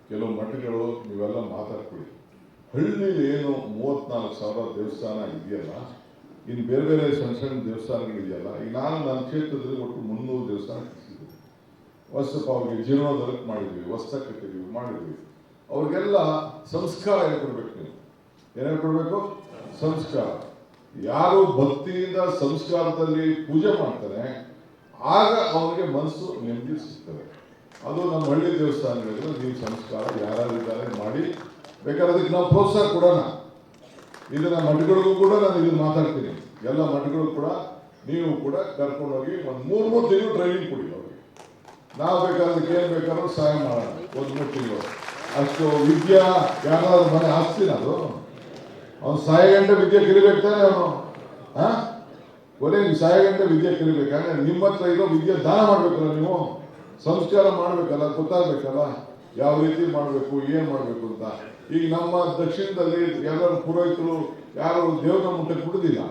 ಕೆಲವು ಮಠಗಳು ನೀವೆಲ್ಲ ಮಾತಾಡ್ಕೊಳ್ಳಿ. ಹಳ್ಳಿಲಿ ಏನು 34,000 ದೇವಸ್ಥಾನ ಇದೆಯಲ್ಲ, ಇನ್ನು ಬೇರೆ ಬೇರೆ ಸಣ್ಣ ಸಣ್ಣ ದೇವಸ್ಥಾನಗಳಿದೆಯಲ್ಲ, ಈಗ ನಾನು ನನ್ನ ಕ್ಷೇತ್ರದಲ್ಲಿ ಒಟ್ಟು 300 ದೇವಸ್ಥಾನ ಕಟ್ಟಿಸಿದ್ವಿ. ಹೊಸಪ್ಪ ಅವ್ರಿಗೆ ಜೀರ್ಣೋದ್ಧಾರಕ್ಕೆ ಮಾಡಿದ್ವಿ, ಹೊಸ ಕಟ್ಟಿದ್ವಿ, ಮಾಡಿದ್ವಿ. ಅವ್ರಿಗೆಲ್ಲ ಸಂಸ್ಕಾರ ಹೇಳ್ಕೊಡ್ಬೇಕು. ನೀವು ಏನು ಹೇಳ್ಕೊಡ್ಬೇಕು? ಸಂಸ್ಕಾರ. ಯಾರು ಭಕ್ತಿಯಿಂದ ಸಂಸ್ಕಾರದಲ್ಲಿ ಪೂಜೆ ಮಾಡ್ತಾರೆ ಆಗ ಅವರಿಗೆ ಮನಸ್ಸು ನೆಮ್ಮದಿ ಸಿಗ್ತದೆ. ಅದು ನಮ್ಮ ಹಳ್ಳಿ ದೇವಸ್ಥಾನಗಳಲ್ಲಿ ನೀವು ಸಂಸ್ಕಾರ ಯಾರಿದ್ದಾರೆ ಮಾಡಿ, ಬೇಕಾದ್ರೆ ಅದಕ್ಕೆ ನಾವು ಪ್ರೋತ್ಸಾಹ ಕೊಡೋಣ. ಇದನ್ನ ಮಠಗಳಿಗೂ ಕೂಡ ನಾನು ಇದನ್ನು ಮಾತಾಡ್ತೀನಿ. ಎಲ್ಲ ಮಠಗಳು ಕೂಡ ನೀವು ಕೂಡ ಕರ್ಕೊಂಡೋಗಿ ಒಂದು 3 ತಿಂಗಳು ಟ್ರೈನಿಂಗ್ ಕೊಡಿ ಅವ್ರಿಗೆ. ನಾವು ಬೇಕಾದ್ರೆ ಏನು ಬೇಕಾದ್ರೂ ಸಹಾಯ ಮಾಡೋಣ. ಒಂದು 3 ತಿಂಗಳು ಅಷ್ಟು ವಿದ್ಯಾ, ಯಾರಾದ್ರೂ ಮನೆ ಆಸ್ತಿನ ಅದು, ಅವ್ನು 100 ಗಂಟೆ ವಿದ್ಯೆ ಕಲಿಬೇಕು ತಾನೆ ಅವನು. ಕೊನೆಗೆ 100 ಗಂಟೆ ವಿದ್ಯೆ ಕಲಿಬೇಕಂದ್ರೆ ನಿಮ್ಮ ಹತ್ರ ಇರೋ ವಿದ್ಯೆ ದಾನ ಮಾಡ್ಬೇಕಲ್ಲ, ನೀವು ಸಂಸ್ಕಾರ ಮಾಡ್ಬೇಕಲ್ಲ, ಗೊತ್ತಾಗ್ಬೇಕಲ್ಲ ಯಾವ ರೀತಿ ಮಾಡಬೇಕು, ಏನು ಮಾಡಬೇಕು ಅಂತ. ಈಗ ನಮ್ಮ ದಕ್ಷಿಣದಲ್ಲಿ ಎಲ್ಲರೂ ಪುರೋಹಿತರು ಯಾರು ದೇವ್ರ ಮುಟ್ಟಕ್ಕೆ ಬಿಡುದಿಲ್ಲ,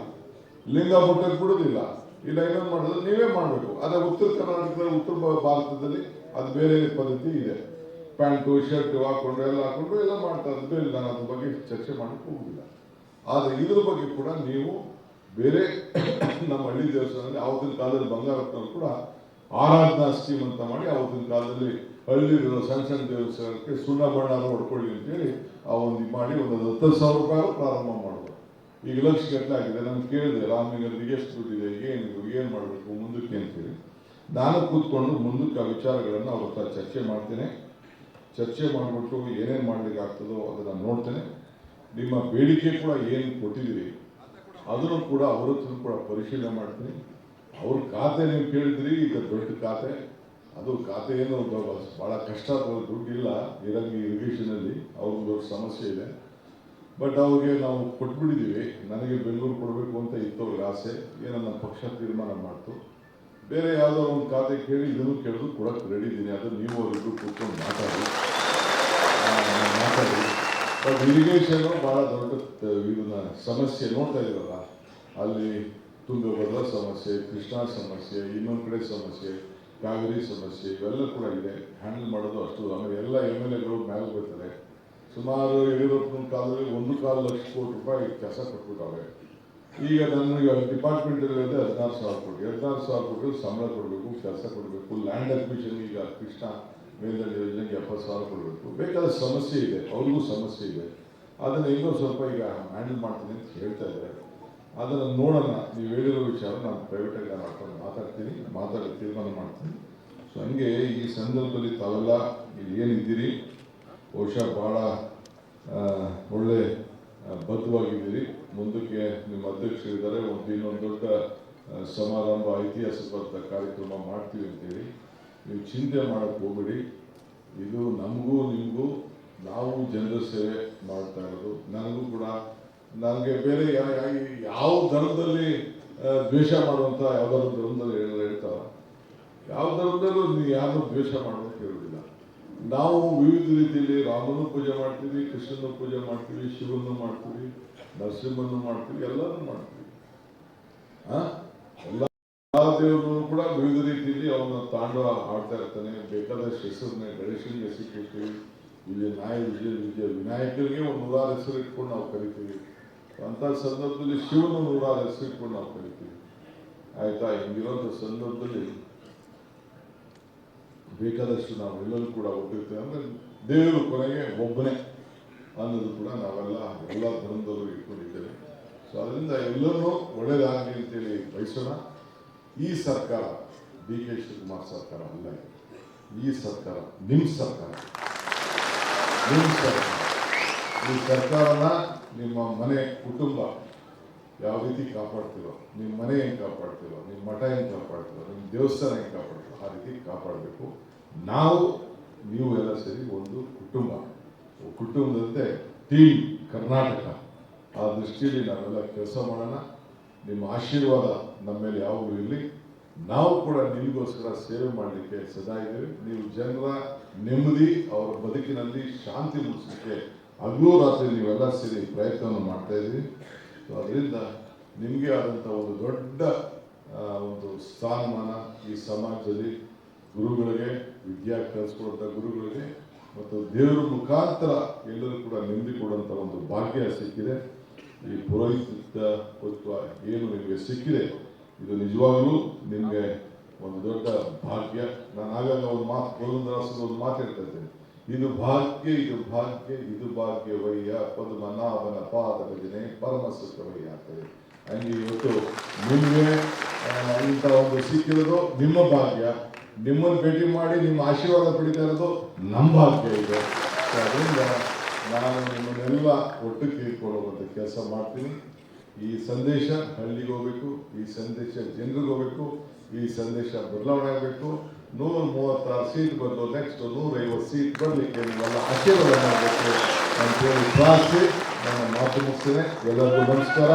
ಲಿಂಗ ಮುಟ್ಟಕ್ಕೆ ಬಿಡುದಿಲ್ಲ. ಇಲ್ಲ ಇನ್ನೊಂದು ಮಾಡೋದು ನೀವೇ ಮಾಡಬೇಕು. ಅದೇ ಉತ್ತರ ಕರ್ನಾಟಕದಲ್ಲಿ, ಉತ್ತರ ಭಾರತದಲ್ಲಿ ಅದು ಬೇರೆ ಪದ್ಧತಿ ಇದೆ. ಪ್ಯಾಂಟು ಶರ್ಟು ಹಾಕೊಂಡು ಎಲ್ಲ ಮಾಡ್ತಾ ಇದ್ದು. ನಾನು ಅದ್ರ ಬಗ್ಗೆ ಚರ್ಚೆ ಮಾಡಕ್ಕೆ ಹೋಗುದಿಲ್ಲ. ಆದರೆ ಇದ್ರ ಬಗ್ಗೆ ಕೂಡ ನೀವು ಬೇರೆ ನಮ್ಮ ಹಳ್ಳಿ ದೇವಸ್ಥಾನದಲ್ಲಿ ಆವತ್ತಿನ ಕಾಲದಲ್ಲಿ ಬಂಗಾರಪ್ಪನವರು ಕೂಡ ಆರಾಧನಾ ಸ್ಕೀಮ್ ಅಂತ ಮಾಡಿ ಆವತ್ತಿನ ಕಾಲದಲ್ಲಿ ಹಳ್ಳಿರೋ ಸಣ್ಣ ಸಣ್ಣ ದೇವಸ್ಥಾನಕ್ಕೆ ಸುಣ್ಣ ಬಣ್ಣ ಹೊಡ್ಕೊಳ್ಳಿ ಅಂತೇಳಿ ಆ ಒಂದು ಮಾಡಿ ಒಂದು 10,000 ರೂಪಾಯಿ ಪ್ರಾರಂಭ ಮಾಡೋದು. ಈಗ ಲಕ್ಷಗಟ್ಟಲೆ ಆಗಿದೆ. ನಾನು ಕೇಳಿದೆ ರಾಮಲಿಂಗರಿಗೆ ಎಷ್ಟು ದುಡ್ಡಿದೆ, ಏನು ಮಾಡಬೇಕು ಮುಂದಕ್ಕೆ ಅಂತೇಳಿ. ನಾನು ಕೂತ್ಕೊಂಡು ಮುಂದಕ್ಕೆ ಆ ವಿಚಾರಗಳನ್ನು ಅವ್ರ ಹತ್ರ ಚರ್ಚೆ ಮಾಡಿಬಿಟ್ಟು ಏನೇನು ಮಾಡ್ಲಿಕ್ಕೆ ಆಗ್ತದೋ ಅದನ್ನು ನೋಡ್ತೇನೆ. ನಿಮ್ಮ ಬೇಡಿಕೆ ಕೂಡ ಏನು ಕೊಟ್ಟಿದ್ದೀರಿ ಅದನ್ನು ಕೂಡ ಅವ್ರ ಹತ್ರ ಕೂಡ ಪರಿಶೀಲನೆ ಮಾಡ್ತೀನಿ. ಅವ್ರ ಖಾತೆ ನೀವು ಕೇಳಿದ್ರಿ, ಈಗ ದೊಡ್ಡ ಖಾತೆ, ಅದು ಖಾತೆ ಏನು ಭಾಳ ಕಷ್ಟ, ದುಡ್ಡಿಲ್ಲ ಇರಿಗೇಷನಲ್ಲಿ, ಅವ್ರಿಗೆ ದೊಡ್ಡ ಸಮಸ್ಯೆ ಇದೆ. ಬಟ್ ಅವ್ರಿಗೆ ನಾವು ಕೊಟ್ಬಿಟ್ಟಿದ್ದೀವಿ. ನನಗೆ ಬೆಂಗಳೂರು ಕೊಡಬೇಕು ಅಂತ ಇತ್ತು ಅವ್ರಿಗೆ ಆಸೆ. ಏನೋ ನಮ್ಮ ಪಕ್ಷ ತೀರ್ಮಾನ ಮಾಡ್ತು. ಬೇರೆ ಯಾವುದೋ ಒಂದು ಖಾತೆ ಕೇಳಿ ಇದನ್ನು ಕೇಳಿದ್ರು ಕೊಡಕ್ಕೆ ರೆಡಿ ಇದ್ದೀನಿ. ಅದು ನೀವು ಅವರಿಗೂ ಕೂತ್ಕೊಂಡು ಮಾತಾಡಿ. ಬಟ್ ಇರಿಗೇಷನು ಭಾಳ ದೊಡ್ಡ ಇದನ್ನ ಸಮಸ್ಯೆ ನೋಡ್ತಾ ಇದ್ದೀರಲ್ಲ, ಅಲ್ಲಿ ತುಂಗಭದ್ರಾ ಸಮಸ್ಯೆ, ಕೃಷ್ಣಾ ಸಮಸ್ಯೆ, ಇನ್ನೊಂದು ಕಡೆ ಸಮಸ್ಯೆ, ಕಾವೇರಿ ಸಮಸ್ಯೆ ಇವೆಲ್ಲ ಕೂಡ ಇದೆ, ಹ್ಯಾಂಡಲ್ ಮಾಡೋದು ಅಷ್ಟು. ಆಮೇಲೆ ಎಲ್ಲ MLAಗಳು ಮೇಲೆ ಬರ್ತಾರೆ. ಸುಮಾರು ಯಡಿಯೂರಪ್ಪನ ಕಾಲದಲ್ಲಿ 1.25 ಲಕ್ಷ ಕೋಟಿ ರೂಪಾಯಿ ಕೆಲಸ ಕೊಟ್ಬಿಟ್ಟವ್ರೆ. ಈಗ ನನಗೆ ಡಿಪಾರ್ಟ್ಮೆಂಟಲ್ಲಿ 16,000 ಕೋಟಿ 16,000 ಕೋಟಿ ಸಂಬಳ ಕೊಡಬೇಕು, ಕೆಲಸ ಕೊಡಬೇಕು. ಲ್ಯಾಂಡ್ ಅಕ್ವಿಷನ್ ಈಗ ಕೃಷ್ಣ ಮೇಲ್ದಂಡೆ ಯೋಜನೆಗೆ 70,000 ಕೊಡಬೇಕು. ಬೇಕಾದ ಸಮಸ್ಯೆ ಇದೆ, ಅವ್ರಿಗೂ ಸಮಸ್ಯೆ ಇದೆ. ಅದನ್ನು ಇನ್ನೂ ಸ್ವಲ್ಪ ಈಗ ಹ್ಯಾಂಡಲ್ ಮಾಡ್ತೀನಿ ಅಂತ ಹೇಳ್ತಾ ಇದ್ದಾರೆ. ಅದನ್ನು ನೋಡೋಣ. ನೀವು ಹೇಳಿರೋ ವಿಚಾರ ನಾನು ಪ್ರೈವೇಟಾಗಿ ಮಾತಾಡಿ ತೀರ್ಮಾನ ಮಾಡ್ತೀನಿ. ಸೊ ಹಂಗೆ ಈ ಸಂದರ್ಭದಲ್ಲಿ ತಾವೆಲ್ಲ ಇಲ್ಲಿ ಏನಿದ್ದೀರಿ ಬಹುಶಃ ಭಾಳ ಒಳ್ಳೆ ಬದ್ಧವಾಗಿದ್ದೀರಿ. ಮುಂದಕ್ಕೆ ನಿಮ್ಮ ಅಧ್ಯಕ್ಷರಿದ್ದಾರೆ, ಇನ್ನೊಂದು ದೊಡ್ಡ ಸಮಾರಂಭ ಐತಿಹಾಸಿಕವಾದ ಕಾರ್ಯಕ್ರಮ ಮಾಡ್ತೀವಿ ಅಂತೇಳಿ ನೀವು ಚಿಂತೆ ಮಾಡೋಕ್ಕೆ ಹೋಗ್ಬೇಡಿ. ಇದು ನಮಗೂ ನಿಮಗೂ ನಾವು ಜನರ ಸೇವೆ ಮಾಡ್ತಾ ಇರೋದು. ನನಗೂ ಕೂಡ ನನಗೆ ಬೇರೆ ಯಾವ ಧರ್ಮದಲ್ಲಿ ದ್ವೇಷ ಮಾಡುವಂಥ ಯಾವ್ದಾದ್ರು ಧರ್ಮದಲ್ಲಿ ಹೇಳ್ತಾರ, ಯಾವ ಧರ್ಮದಲ್ಲೂ ನೀವು ಯಾರನ್ನೂ ದ್ವೇಷ ಮಾಡೋದು ಹೇಳೋದಿಲ್ಲ. ನಾವು ವಿವಿಧ ರೀತಿಯಲ್ಲಿ ರಾಮನೂ ಪೂಜೆ ಮಾಡ್ತೀವಿ, ಕೃಷ್ಣನ ಪೂಜೆ ಮಾಡ್ತೀವಿ, ಶಿವನನ್ನು ಮಾಡ್ತೀವಿ, ನರಸಿಂಹನ್ನು ಮಾಡ್ತೀವಿ, ಎಲ್ಲರೂ ಮಾಡ್ತೀವಿ. ಎಲ್ಲ ದೇವರನ್ನು ಕೂಡ ವಿವಿಧ ರೀತಿಯಲ್ಲಿ ಅವನ ತಾಂಡವ ಆಡ್ತಾ ಇರ್ತಾನೆ. ಬೇಕಾದಷ್ಟು ಹೆಸರನ್ನ ಗಣೇಶನಿಗೆ ಸಿಕ್ಕಿರ್ತೀವಿ, ವಿನಾಯಕರಿಗೆ ಒಂದು 100 ಹೆಸರು ಇಟ್ಕೊಂಡು ನಾವು ಕರಿತೀವಿ. ಅಂಥ ಸಂದರ್ಭದಲ್ಲಿ ಶಿವನ 100 ಹೆಸರು ಇಟ್ಕೊಂಡು ನಾವು ಕರಿತೀವಿ. ಆಯ್ತಾ? ಹಿಂಗಿರೋಂಥ ಸಂದರ್ಭದಲ್ಲಿ ಬೇಕಾದಷ್ಟು ನಾವು ಎಲ್ಲರೂ ಕೂಡ ಒಟ್ಟಿರ್ತೀವಿ. ಅಂದರೆ ದೇವರು ಕೊನೆಗೆ ಒಬ್ಬನೇ ಅನ್ನೋದು ಕೂಡ ನಾವೆಲ್ಲ ಎಲ್ಲ ಧರ್ಮದವರು ಇಟ್ಕೊಂಡಿದ್ದೇವೆ. ಸೊ ಅದರಿಂದ ಎಲ್ಲರೂ ಒಳ್ಳೇದಾಗಲಿ ಅಂತೇಳಿ ಬಯಸೋಣ. ಈ ಸರ್ಕಾರ DK ಶಿವಕುಮಾರ್ ಸರ್ಕಾರ ಅಲ್ಲ, ಈ ಸರ್ಕಾರ ನಿಮ್ಮ ಸರ್ಕಾರ. ಈ ಸರ್ಕಾರನ ನಿಮ್ಮ ಮನೆ ಕುಟುಂಬ ಯಾವ ರೀತಿ ಕಾಪಾಡ್ತೀರೋ, ನಿಮ್ಮ ಮನೆ ಹೆಂಗೆ ಕಾಪಾಡ್ತೀರೋ, ನಿಮ್ಮ ಮಠ ಹೆಂಗೆ ಕಾಪಾಡ್ತೀರೋ, ನಿಮ್ಮ ದೇವಸ್ಥಾನ ಹೆಂಗೆ ಕಾಪಾಡ್ತೀರೋ ಆ ರೀತಿ ಕಾಪಾಡಬೇಕು. ನಾವು ನೀವು ಎಲ್ಲ ಸೇರಿ ಒಂದು ಕುಟುಂಬದಂತೆ ಟೀಮ್ ಕರ್ನಾಟಕ. ಆ ದೃಷ್ಟಿಯಲ್ಲಿ ನಾವೆಲ್ಲ ಕೆಲಸ ಮಾಡೋಣ. ನಿಮ್ಮ ಆಶೀರ್ವಾದ ನಮ್ಮ ಮೇಲೆ ಯಾವಾಗಲೂ ಇರಲಿ. ನಾವು ಕೂಡ ನಿಮಗೋಸ್ಕರ ಸೇವೆ ಮಾಡಲಿಕ್ಕೆ ಸದಾ ಇದ್ದೇವೆ. ನೀವು ಜನರ ನೆಮ್ಮದಿ, ಅವರ ಬದುಕಿನಲ್ಲಿ ಶಾಂತಿ ಮೂಡಿಸಲಿಕ್ಕೆ ಹಗಲು ರಾತ್ರಿ ನೀವೆಲ್ಲ ಸೇರಿ ಪ್ರಯತ್ನವನ್ನು ಮಾಡ್ತಾ ಇದ್ದೀವಿ. ಸೊ ಅದರಿಂದ ನಿಮಗೆ ಆದಂಥ ಒಂದು ದೊಡ್ಡ ಒಂದು ಸ್ಥಾನಮಾನ ಈ ಸಮಾಜದಲ್ಲಿ ಗುರುಗಳಿಗೆ, ವಿದ್ಯಾ ಕಲಿಸ್ಕೊಡುವಂಥ ಗುರುಗಳಿಗೆ ಮತ್ತು ದೇವರ ಮುಖಾಂತರ ಎಲ್ಲರೂ ಕೂಡ ನೆಮ್ಮದಿ ಕೊಡುವಂಥ ಒಂದು ಭಾಗ್ಯ ಸಿಕ್ಕಿದೆ. ಈ ಪುರೋಹಿತತ್ವ ಏನು ನಿಮಗೆ ಸಿಕ್ಕಿದೆ, ಇದು ನಿಜವಾಗಲೂ ನಿಮಗೆ ಒಂದು ದೊಡ್ಡ ಭಾಗ್ಯ. ನಾನು ಆಗಾಗ ಒಂದು ಮಾತು ಗೋವಿಂದದಾಸರು ಒಂದು ಮಾತು ಹೇಳ್ತಾ ಇದ್ದೇನೆ, ಇದು ಭಾಗ್ಯವಯ್ಯ ಪದ್ಮನಾಭನ ಪಾದ ಭಜನೆ ಪರಮ ಸುಖವಯ್ಯ ಆಗ್ತದೆ. ಹಂಗೆ ಇವತ್ತು ನಿಮಗೆ ಇಂಥ ಒಂದು ಸಿಕ್ಕಿರೋದು ನಿಮ್ಮ ಭಾಗ್ಯ. ನಿಮ್ಮನ್ನು ಭೇಟಿ ಮಾಡಿ ನಿಮ್ಮ ಆಶೀರ್ವಾದ ಪಡಿತಾ ಇರೋದು ನಮ್ಮ ಭಾಗ್ಯ ಇದೆ. ಅದರಿಂದ ನಾನು ನಿಮ್ಮನ್ನೆಲ್ಲ ಒಟ್ಟು ತೀರ್ಕೊಳ್ಳುವಂಥ ಕೆಲಸ ಮಾಡ್ತೀನಿ. ಈ ಸಂದೇಶ ಹಳ್ಳಿಗೆ ಹೋಗ್ಬೇಕು, ಈ ಸಂದೇಶ ಜನರಿಗೆ ಹೋಗ್ಬೇಕು, ಈ ಸಂದೇಶ ಬದಲಾವಣೆ ಆಗಬೇಕು. 136 ಸೀಟ್ ಬಂದು ನೆಕ್ಸ್ಟ್ 150 ಸೀಟ್ ಬರಲಿಕ್ಕೆ ನೀವೆಲ್ಲ ಆಶೀರ್ವಾದ ಮಾಡಬೇಕು ಅಂತೇಳಿ ಪ್ರಾರ್ಥಿಸಿ ನನ್ನ ಮಾತು ಮುಗಿಸ್ತೇನೆ. ಎಲ್ಲರಿಗೂ ನಮಸ್ಕಾರ.